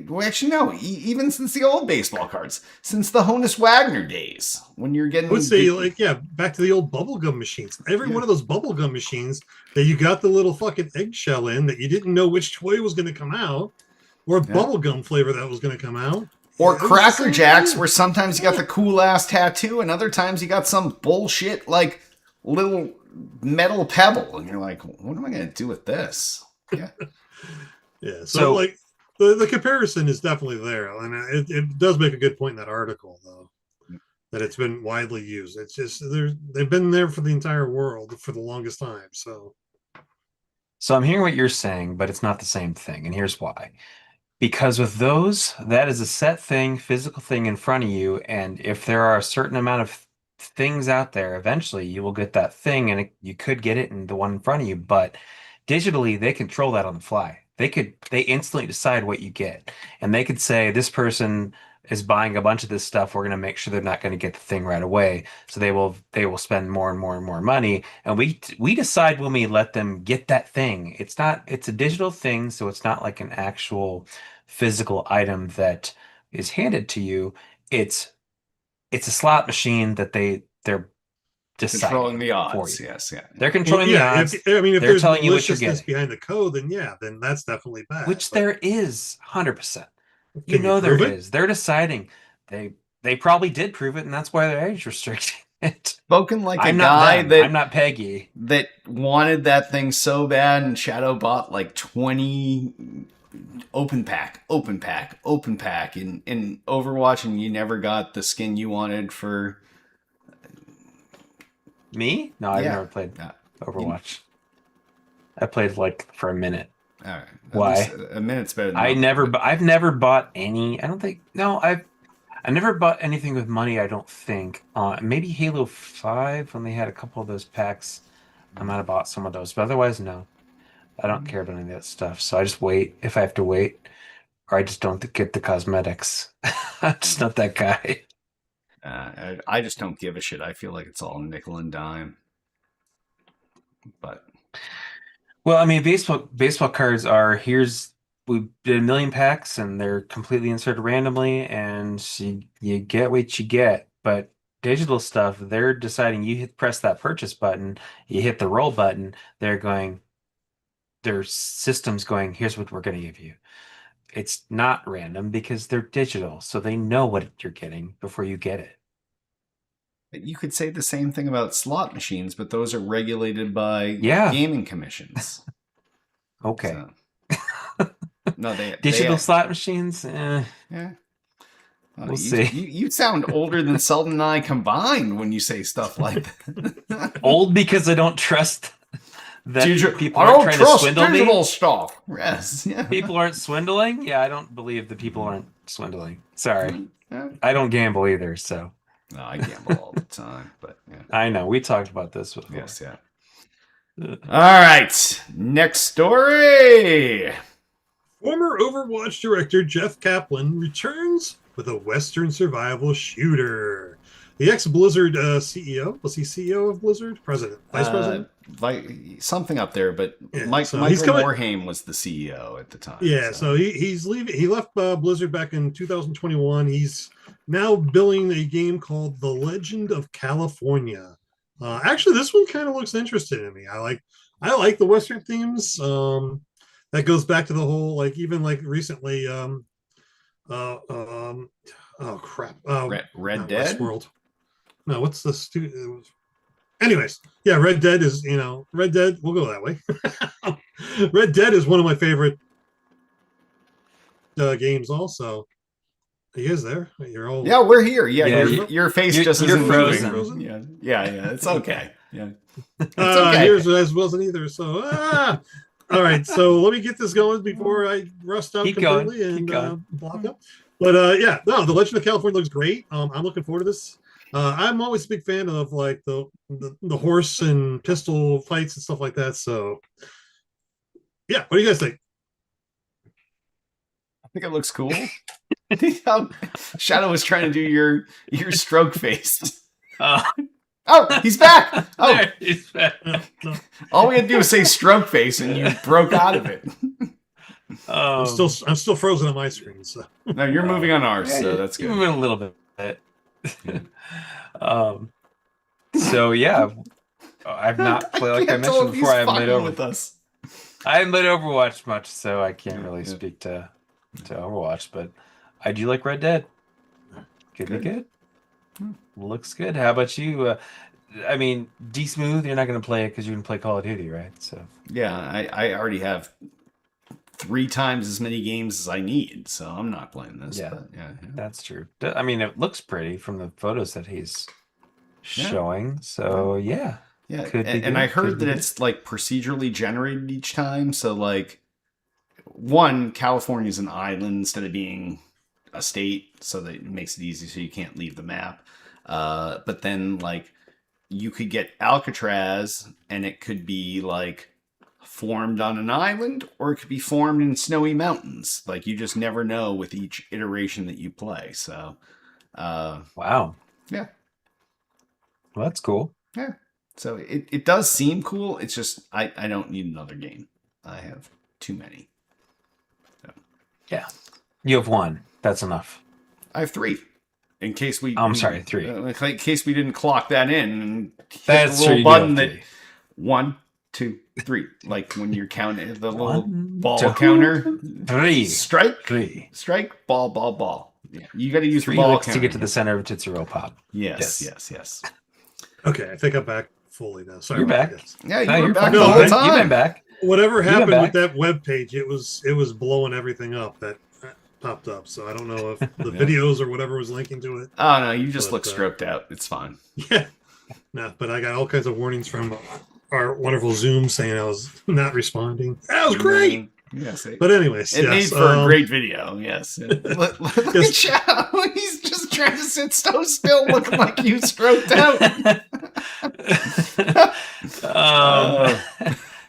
Well, actually, no. Even since the old baseball cards, since the Honus Wagner days, when you're getting. I would say, like, yeah, back to the old bubblegum machines. Every one of those bubblegum machines that you got the little fucking eggshell in that you didn't know which toy was going to come out, or bubblegum flavor that was going to come out. Or Cracker Jacks, where sometimes you got the cool ass tattoo, and other times you got some bullshit like little metal pebble, and you're like, what am I going to do with this? Yeah. Yeah. So like the comparison is definitely there. And it does make a good point in that article, though, that it's been widely used. It's just they've been there for the entire world for the longest time. So I'm hearing what you're saying, but it's not the same thing. And here's why. Because with those, that is a set thing, physical thing in front of you. And if there are a certain amount of things out there, eventually you will get that thing, and you could get it in the one in front of you. But digitally, they control that on the fly. They instantly decide what you get. And they could say, this person is buying a bunch of this stuff. We're going to make sure they're not going to get the thing right away. So they will spend more and more and more money. And we decide when we let them get that thing. It's a digital thing. So it's not like an actual physical item that is handed to you. It's a slot machine that they're controlling the odds. For you. Yes, yeah. They're controlling the odds. If they're there's telling you what you're maliciousness getting behind the code, then that's definitely bad. Which there is 100%. You know there is. They're deciding. They probably did prove it, and that's why they're age restricting it. Spoken like I'm a not guy them. I'm not Peggy. that wanted that thing so bad, and Shadow bought like 20 open pack in Overwatch, and you never got the skin you wanted for me. No, I've never played Overwatch. I played like for a minute. All right. Why? A minute's better than I've never bought any. I don't think. No, I never bought anything with money. I don't think. Maybe Halo 5 when they had a couple of those packs. I might have bought some of those, but otherwise, no. I don't care about any of that stuff. So I just wait if I have to wait, or I just don't get the cosmetics. I'm just not that guy. I just don't give a shit. I feel like it's all nickel and dime. But well, I mean, baseball cards are we did a million packs, and they're completely inserted randomly, and you get what you get. But digital stuff, they're deciding you press that purchase button, you hit the roll button, their system's going, here's what we're going to give you. It's not random because they're digital, so they know what you're getting before you get it. You could say the same thing about slot machines, but those are regulated by gaming commissions. Okay. So, no, digital slot machines? Yeah. We'll see. You sound older than Selden and I combined when you say stuff like that. Old because I don't trust that people I aren't don't trying trust to swindle digital me. stuff. Yes. Yeah. People aren't swindling? Yeah, I don't believe that people aren't swindling. Sorry. I don't gamble either, so. No, I gamble all the time, but yeah. I know. We talked about this before. Yes, yeah. All right. Next story. Former Overwatch director Jeff Kaplan returns with a Western survival shooter. The ex-Blizzard CEO, was he CEO of Blizzard? President? Vice president? Something up there, but Yeah, Michael Morhaime was the CEO at the time. Yeah, so he's leaving. He left Blizzard back in 2021. He's now building a game called The Legend of California. Actually, this one kind of looks interesting to me. I like the Western themes. That goes back to the whole, like, even like recently. Oh crap! Red Dead. Westworld. No, what's the Anyways, yeah, Red Dead is, Red Dead. We'll go that way. Red Dead is one of my favorite games. Also, are you guys there? You're all. Yeah, we're here. Yeah, your face just isn't frozen. moving. Yeah, it's okay. Yeah, it's okay. Yours wasn't either. So, all right. So let me get this going before I rust out completely and block up. But The Legend of California looks great. I'm looking forward to this. I'm always a big fan of like the horse and pistol fights and stuff like that. So, yeah, what do you guys think? I think it looks cool. Shadow was trying to do your stroke face. Oh, he's back. Oh, There, he's back. No, all we had to do was say stroke face, and you broke out of it. I'm still frozen on my screen. So No, you're moving on ours, so that's You're good. moving a little bit. So yeah, I've not played, like I can't tell mentioned if he's before. I haven't played fucking with over. us. I haven't played Overwatch much, so I can't really Yeah. speak to Overwatch. But I do like Red Dead. Could be good. Looks good. How about you? I mean, D Smooth. You're not going to play it because you're going to play Call of Duty, right? So Yeah, I already have 3 times as many games as I need, so I'm not playing this. Yeah. But yeah. that's true. I mean, it looks pretty from the photos that he's Yeah. showing. So yeah. Yeah, Could be and good, I could heard be that good. it's like procedurally generated each time. So like, one, California's an island instead of being a state, so that it makes it easy so you can't leave the map. But then like, you could get Alcatraz, and it could be like formed on an island, or it could be formed in snowy mountains. Like you just never know with each iteration that you play. So, Wow. yeah. Well, that's cool. Yeah. So it does seem cool. It's just I don't need another game. I have too many. Yeah. You have one. That's enough. I have 3. In case we I'm sorry, 3. in case we didn't clock that in and hit That's the true. little You button do have that 3. 1, 2, 3. Like when you're counting the little 1, ball 2, counter. 3. Strike, 3. strike, ball, ball, ball. Yeah. You got to use 3 the ball licks counter. to get to the center of a Tootsie Roll Pop. Yes, Yes. yes. okay, I think I'm back fully now. Sorry, You're about back. that. Yeah, you No, were you're back fine. the No, whole I- time. You've been back. Whatever been happened back. with that web page, it was blowing everything up that popped up. So I don't know if the Yeah. videos or whatever was linking to it. Oh no, you just But, look stroked out. It's fine. Yeah, no, but I got all kinds of warnings from our wonderful Zoom saying I was not responding. That was great. Yes, But anyways, it made yes, for a great video. Yes. Look at Yes. Chow. He's just trying to sit so still, looking like you stroked out.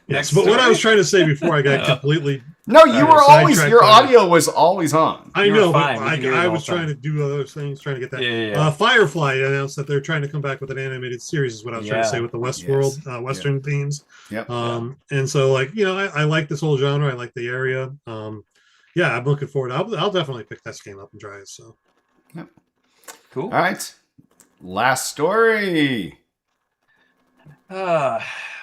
Yes, next but what I was story. trying to say before I got completely No, you All were right, always sidetracked your by audio was always on. I You were know, fine. but We could hear you the I whole was trying time. to do other things, trying to get that. Yeah. Firefly announced that they're trying to come back with an animated series, is what I was trying to say Yeah. with the Westworld, Yes. Western themes. Yep. And so, like, I like this whole genre. I like the area. Yeah, I'm looking forward. I'll definitely pick that game up and try it. So, Cool. All right. Last story.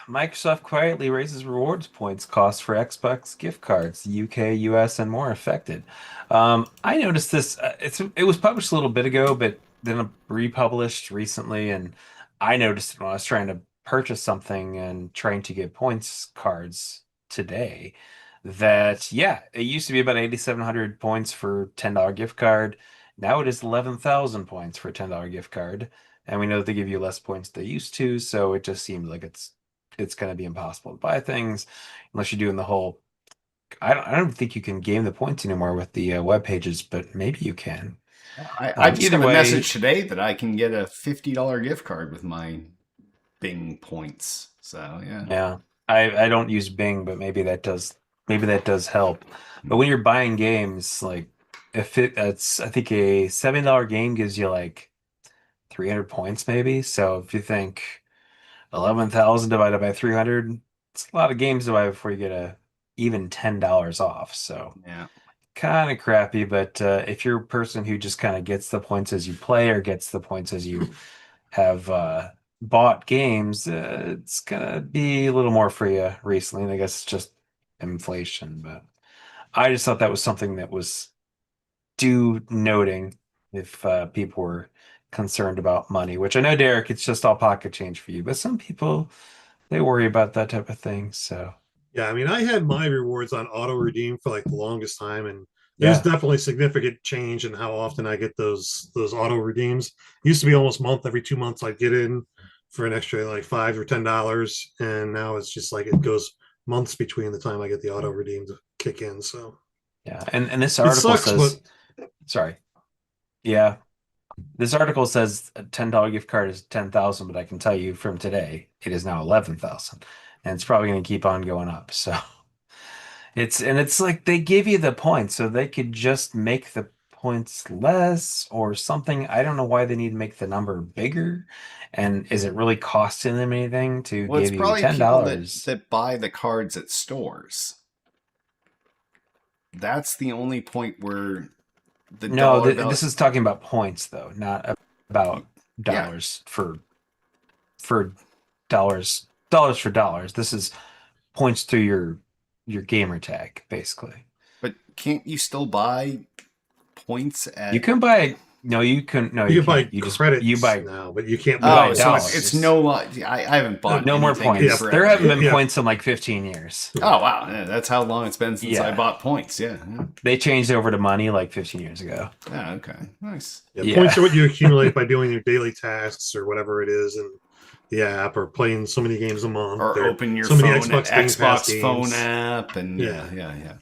Microsoft quietly raises rewards points cost for Xbox gift cards. UK, US, and more affected. I noticed this. It was published a little bit ago, but then republished recently, and I noticed it when I was trying to purchase something and trying to get points cards today. That it used to be about 8,700 points for $10 gift card. Now it is 11,000 points for a $10 gift card. And we know that they give you less points than they used to, so it just seems like it's going to be impossible to buy things unless you're doing the whole. I don't think you can game the points anymore with the web pages, but maybe you can. I just Either got a way- message today that I can get a $50 gift card with my Bing points. So yeah. Yeah, I don't use Bing, but maybe that does help. But when you're buying games, like if it's I think a $7 game gives you like 300 points maybe. So if you think 11,000 divided by 300, it's a lot of games to buy before you get even $10 off. So Yeah. kind of crappy, but if you're a person who just kind of gets the points as you play or gets the points as you have bought games, it's gonna be a little more for you recently. And I guess it's just inflation, but I just thought that was something that was due noting if people were concerned about money, which I know, Derek, it's just all pocket change for you, but some people they worry about that type of thing. So yeah, I mean, I had my rewards on auto redeem for like the longest time, and there's yeah, definitely significant change in how often I get those auto redeems. It used to be almost every 2 months I'd get in for an extra like $5 or $10, and now it's just like it goes months between the time I get the auto redeem to kick in. So yeah, and this it article sucks, says, but sorry, yeah, this article says a $10 gift card is 10,000, but I can tell you from today it is now 11,000, and it's probably going to keep on going up. So it's like they give you the points, so they could just make the points less or something. I don't know why they need to make the number bigger. And is it really costing them anything to Well, it's give you probably $10? people that buy the cards at stores. That's the only point where the No, dollar value. this is talking about points though, not about dollars for dollars for dollars. This is points through your gamer tag, basically. But can't you still buy points at? You can buy. No, you can. No, You can buy can't. credits you buy. now, but you can't buy Oh, so dollars. it's no. I haven't bought No more anything in points. forever. There haven't been Yeah. points in like 15 years. Oh wow, yeah, that's how long it's been since I Yeah. bought points. Yeah. They changed over to money like 15 years ago. Yeah. Okay. Nice. Yeah, Yeah. points are what you accumulate by doing your daily tasks or whatever it is in the app, or playing so many games a month, Or open your so many phone, Xbox Game Pass Xbox phone games. app, and Yeah. yeah.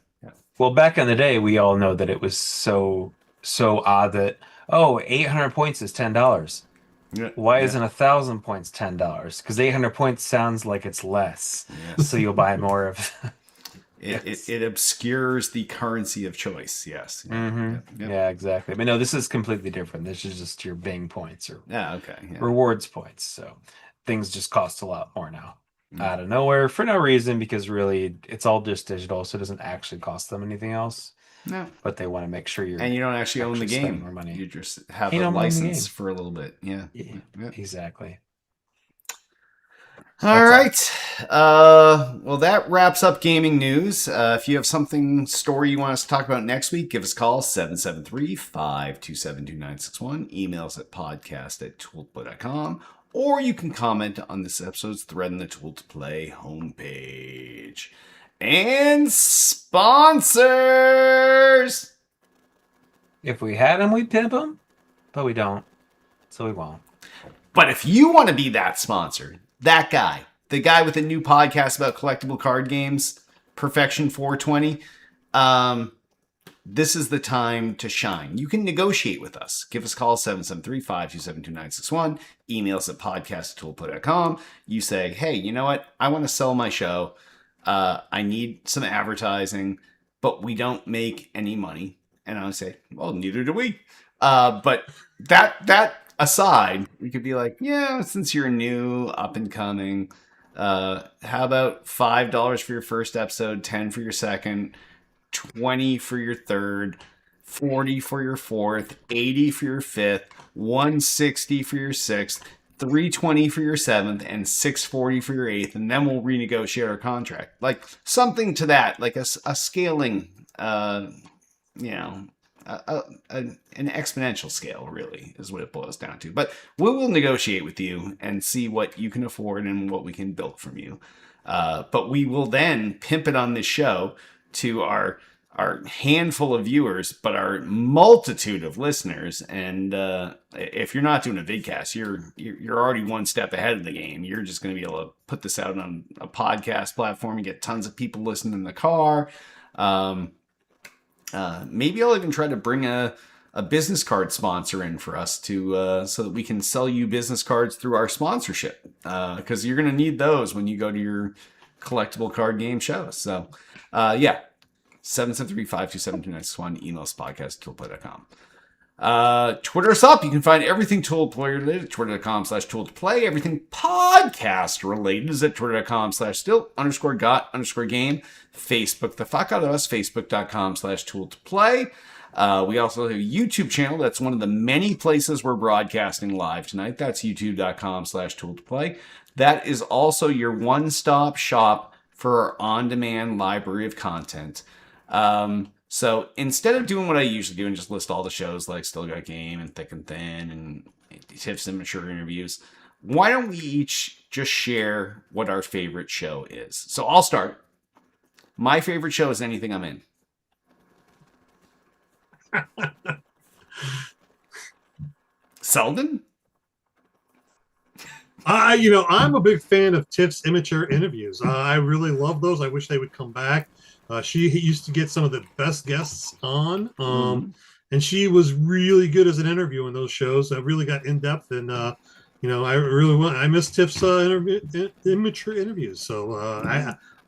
Well, back in the day, we all know that it was so odd that 800 points is $10. Yeah, Why yeah, isn't 1,000 points $10? Because 800 points sounds like it's less, yes. so you'll buy more of. It obscures the currency of choice. Yes. Yeah, exactly. But no, this is completely different. This is just your Bing points or Yeah. Okay. Yeah. rewards points. So things just cost a lot more now. Mm. Out of nowhere for no reason, because really it's all just digital, so it doesn't actually cost them anything else. No. But they want to make sure you're And you don't actually own the actually spending game. more money. You just have You a don't own the license game. for a little bit. Yeah. Yeah, Yeah. exactly. All right. Well, that wraps up gaming news. If you have story you want us to talk about next week, give us a call, 773-527-2961. Email us at podcast@tooltoplay.com. Or you can comment on this episode's thread in the Tool to Play homepage. And sponsors! If we had them, we'd pimp them, but we don't, so we won't. But if you want to be that sponsor, that guy, the guy with a new podcast about collectible card games, Perfection 420, this is the time to shine. You can negotiate with us. Give us a call, 773-527-2961. Email us at podcast@toolplay.com. You say, hey, you know what? I want to sell my show. I need some advertising, but we don't make any money. And I would say, well, neither do we. But that aside, we could be like, yeah, since you're new, up and coming, how about $5 for your first episode, 10 for your second, 20 for your third, 40 for your fourth, 80 for your fifth, 160 for your sixth, 320 for your seventh, and 640 for your eighth, and then we'll renegotiate our contract. Like something to that, like a scaling, an exponential scale, really, is what it boils down to. But we will negotiate with you and see what you can afford and what we can build from you. But we will then pimp it on this show to our handful of viewers, but our multitude of listeners. And if you're not doing a vidcast, you're already one step ahead of the game. You're just going to be able to put this out on a podcast platform and get tons of people listening in the car. Maybe I'll even try to bring a business card sponsor in for us to so that we can sell you business cards through our sponsorship, because you're going to need those when you go to your collectible card game shows. So 773-527-2961. Email us podcast@toolplay.com. Twitter us up. You can find everything Tool to Play related at twitter.com/tool-to-play. Everything podcast related is at twitter.com/still_got_game. Facebook the fuck out of us, facebook.com/tool-to-play. We also have a YouTube channel. That's one of the many places we're broadcasting live tonight. That's youtube.com/tool-to-play. That is also your one-stop shop for our on-demand library of content. So instead of doing what I usually do and just list all the shows like Still Got Game and Thick and Thin and Tips and Mature Interviews, why don't we each just share what our favorite show is? So I'll start. My favorite show is Anything I'm In. Selden? I'm a big fan of Tiff's Immature Interviews. I really love those. I wish they would come back. She used to get some of the best guests on, and she was really good as an interview in those shows. I really got in depth, and I miss Tiff's Immature Interviews. So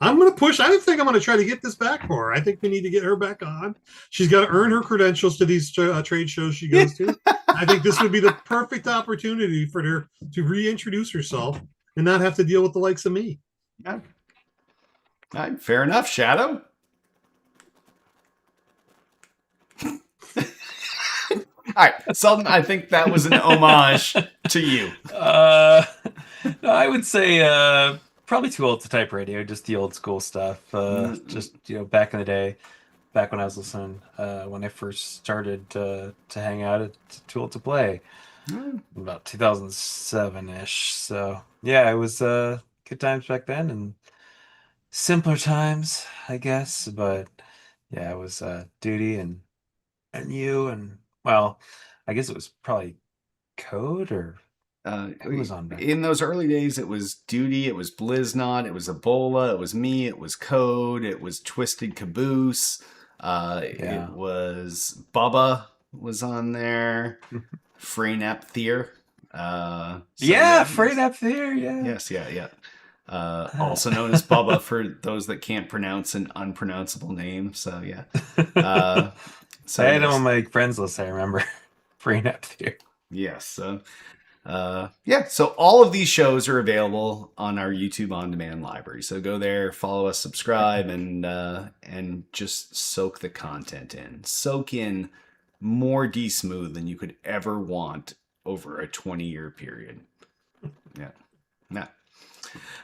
I'm going to push. I think I'm going to try to get this back for her. I think we need to get her back on. She's got to earn her credentials to these trade shows she goes to. I think this would be the perfect opportunity for her to reintroduce herself and not have to deal with the likes of me. Yeah. All right, fair enough, Shadow. All right, Sultan, I think that was an homage to you. No, I would say probably too old to type radio, just the old school stuff. Just back in the day, back when I was listening, when I first started to hang out at Too Old to Play, about 2007-ish. So yeah, it was good times back then and simpler times, I guess. But yeah, it was Duty and you and well, I guess it was probably Code or who was on back in those early days. It was Duty, it was Bliznot, it was Ebola, it was me, it was Code, it was Twisted Caboose, it was Bubba was on there, Freynap Thier. Freynap Thier, yeah. Yes, yeah. Also known as Bubba for those that can't pronounce an unpronounceable name. So yeah. I had him on my friends list. I remember Freynap Thier. Yes. So all of these shows are available on our YouTube On Demand library. So go there, follow us, subscribe, and just soak the content in. Soak in more D Smooth than you could ever want over a 20-year period. Yeah.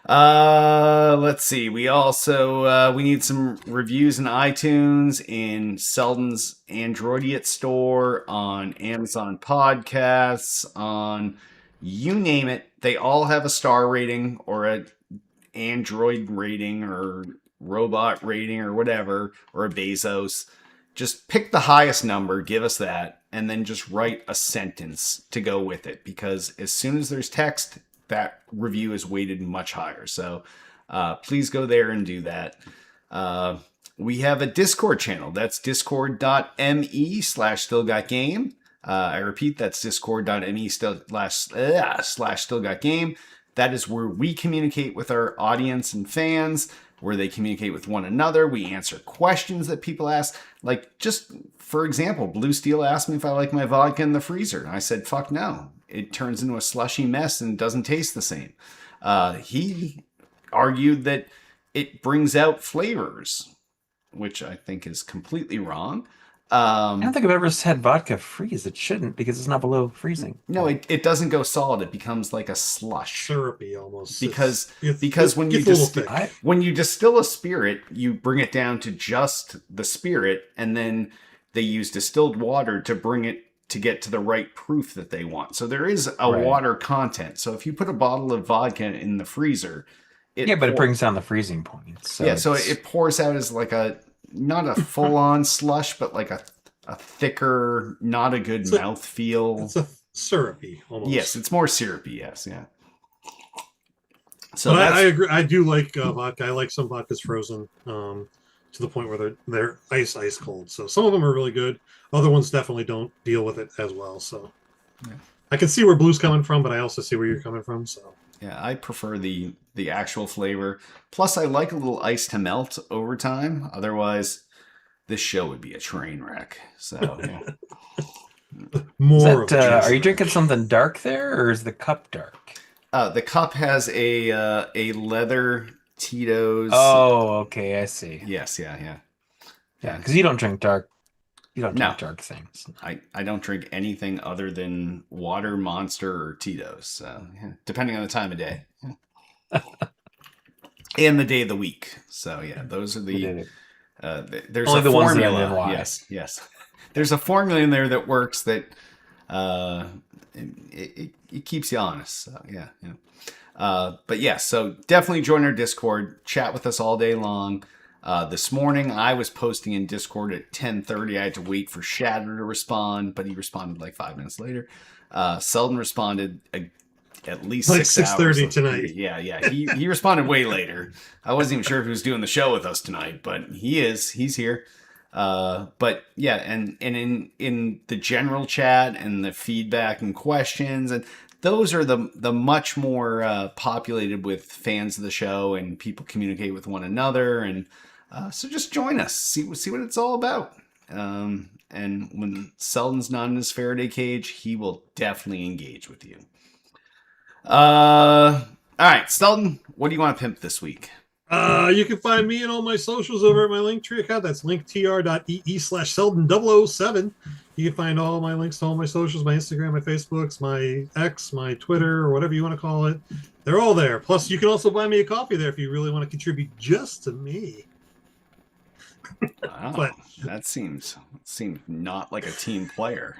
Let's see. We also we need some reviews in iTunes, in Selden's Androidiate store, on Amazon Podcasts, on you name it. They all have a star rating or a Android rating or robot rating or whatever, or a Bezos. Just pick the highest number, give us that, and then just write a sentence to go with it. Because as soon as there's text, that review is weighted much higher. So please go there and do that. We have a Discord channel. That's discord.me/stillgotgame. I repeat, that's discord.me/stillgotgame. That is where we communicate with our audience and fans, where they communicate with one another. We answer questions that people ask. Like, just for example, Blue Steel asked me if I like my vodka in the freezer. And I said, fuck no. It turns into a slushy mess and doesn't taste the same. He argued that it brings out flavors, which I think is completely wrong. I don't think I've ever had vodka freeze. It shouldn't, because it's not below freezing. No, it doesn't go solid. It becomes like a slush. Syrupy almost. Because when you distill a spirit, you bring it down to just the spirit, and then they use distilled water to bring it to get to the right proof that they want. So there is a water content. So if you put a bottle of vodka in the freezer, it brings down the freezing point. So it pours out as like not a full-on slush, but like a thicker, not a good mouthfeel. It's a syrupy almost. Yes, it's more syrupy. Yes, yeah. So I agree. I do like vodka. I like some vodkas frozen to the point where they're ice cold. So some of them are really good. Other ones definitely don't deal with it as well. So I can see where Blue's coming from, but I also see where you're coming from. So yeah, I prefer the actual flavor. Plus, I like a little ice to melt over time. Otherwise, this show would be a train wreck. So yeah. Are you drinking something dark there, or is the cup dark? The cup has a leather Tito's. Oh, okay, I see. Yes, yeah. Because you don't drink dark. You don't drink dark things. I don't drink anything other than water, Monster, or Tito's. So, yeah, depending on the time of day. And the day of the week. So yeah, those are there's only a the ones that I formula. live wise. Yes. There's a formula in there that works that it keeps you honest. So yeah. But yeah, so definitely join our Discord, chat with us all day long. This morning I was posting in Discord at 10:30. I had to wait for Shatter to respond, but he responded like 5 minutes later. Selden responded at least like 6 hours. 6:30 tonight. Yeah. He responded way later. I wasn't even sure if he was doing the show with us tonight, but he is. He's here. But yeah, and in the general chat and the feedback and questions, and those are the much more populated with fans of the show, and people communicate with one another. And so just join us, see what it's all about. And when Selden's not in his Faraday cage, he will definitely engage with you. All right, Selden, what do you want to pimp this week? You can find me and all my socials over at my Linktree account. That's linktr.ee/Selden007. You can find all my links to all my socials, my Instagram, my Facebooks, my X, my Twitter, or whatever you want to call it. They're all there. Plus, you can also buy me a coffee there if you really want to contribute just to me. Wow, But- that seems not like a team player.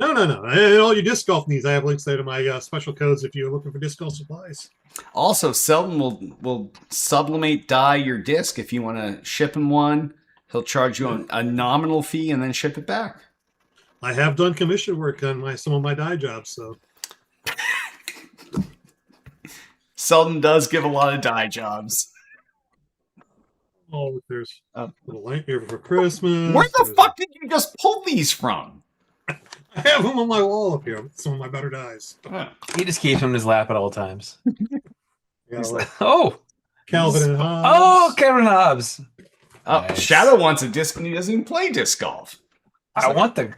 No. And all your disc golf needs, I have links there to my special codes if you're looking for disc golf supplies. Also, Selden will sublimate dye your disc if you want to ship him one. He'll charge you a nominal fee and then ship it back. I have done commission work on some of my dye jobs, so Selden does give a lot of dye jobs. there's Oh. a little light here for Christmas. Where the There's- fuck did you just pull these from? I have them on my wall up here. Some of my better dyes. He just keeps him in his lap at all times. I got like Oh, Calvin and Hobbes. oh, Kevin Hobbs. Nice. Shadow wants a disc and he doesn't even play disc golf. I want the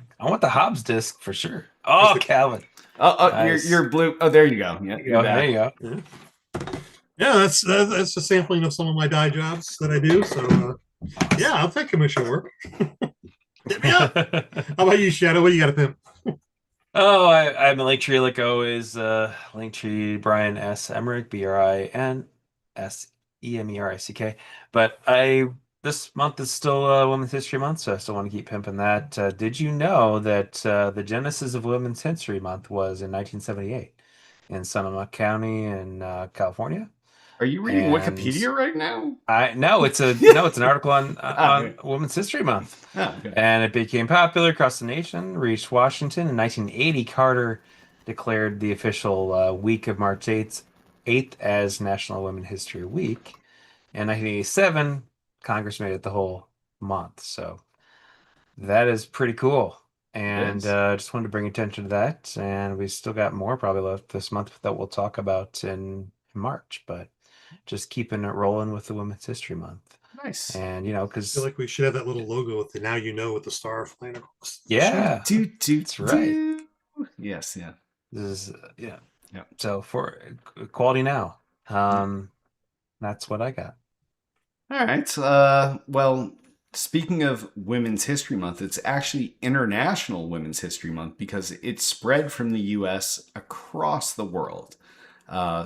Hobbs disc for sure. Oh, Calvin. Nice. You're blue. Oh, there you go. Yeah, you're There back. you go. Yeah, that's a sampling of some of my dye jobs that I do. So yeah, I'll take commission work. Hit me up. How about you, Shadow? What do you got to pimp? Oh, I'm a Linktree like always. Linktree Brian S. Emmerich, BRINSEMERICK. But this month is still Women's History Month, so I still want to keep pimping that. Did you know that the genesis of Women's History Month was in 1978 in Sonoma County in California? Are you reading And- Wikipedia right now? It's an article on Women's History Month. Oh, okay. And it became popular across the nation, reached Washington. In 1980, Carter declared the official week of March 8th as National Women History Week. In 1987, Congress made it the whole month. So that is pretty cool. And just wanted to bring attention to that. And we still got more probably left this month that we'll talk about in March. But just keeping it rolling with the Women's History Month. Nice. And, I because, feel like we should have that little logo with the "Now you know" with the star flying across. yeah. That's right. Yes, yeah. This is Yep. So for quality now, that's what I got. All right. Well, speaking of Women's History Month, it's actually International Women's History Month because it spread from the U.S. across the world.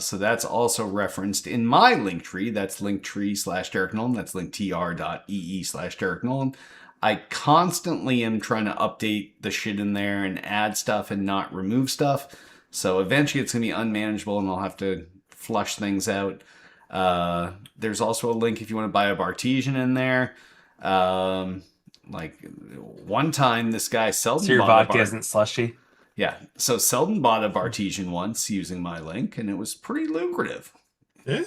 So that's also referenced in my Linktree. That's Linktree/Derek Nolan. That's linktr.ee/Derek Nolan. I constantly am trying to update the shit in there and add stuff and not remove stuff. So eventually it's going to be unmanageable and I'll have to flush things out. There's also a link if you want to buy a Bartesian in there. Like one time this guy Selden So your bought a vodka isn't slushy. Yeah, so Selden bought a Bartesian once using my link, and it was pretty lucrative. Yeah.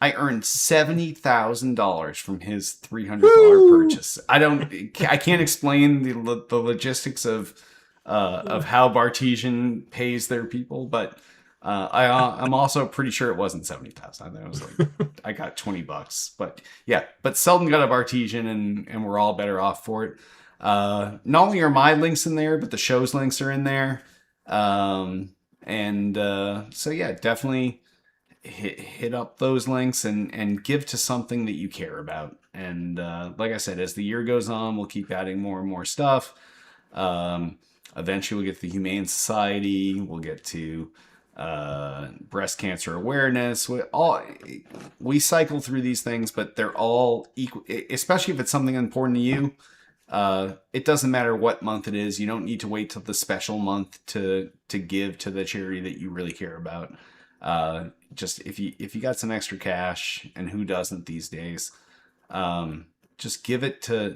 I earned $70,000 from his $300 purchase. I can't explain the logistics of how Bartesian pays their people, but I'm also pretty sure it wasn't 70,000. I think it was like I got $20. But yeah, but Selden got a Bartesian, and we're all better off for it. Not only are my links in there, but the show's links are in there. So yeah, definitely hit up those links and give to something that you care about. And like I said, as the year goes on, we'll keep adding more and more stuff. Eventually we'll get to the Humane Society. We'll get to breast cancer awareness. We cycle through these things, but they're all equal, especially if it's something important to you. It doesn't matter what month it is. You don't need to wait till the special month to give to the charity that you really care about. Just if you got some extra cash, and who doesn't these days, just give it to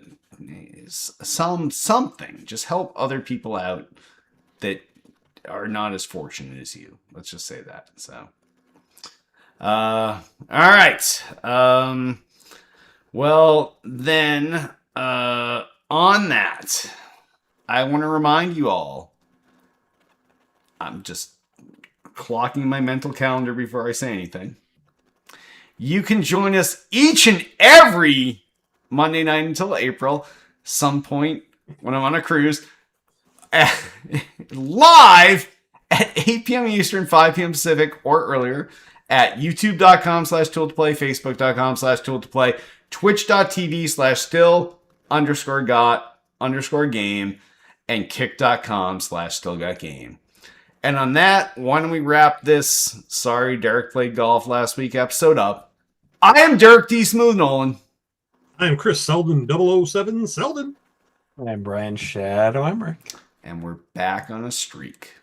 something. Just help other people out that are not as fortunate as you. Let's just say that. So, all right. Well then, on that, I want to remind you all, I'm just clocking my mental calendar before I say anything. You can join us each and every Monday night until April, some point when I'm on a cruise, live at 8 p.m. Eastern, 5 p.m. Pacific, or earlier at youtube.com/tool2play, facebook.com/tool2play, twitch.tv/still_got_game, and kick.com/stillgotgame. And on that, why don't we wrap this sorry Derek played golf last week episode up? I am Derek D. Smooth Nolan. I am Chris Selden, 007 Selden. I'm Brian Shadow Emmerich. And we're back on a streak.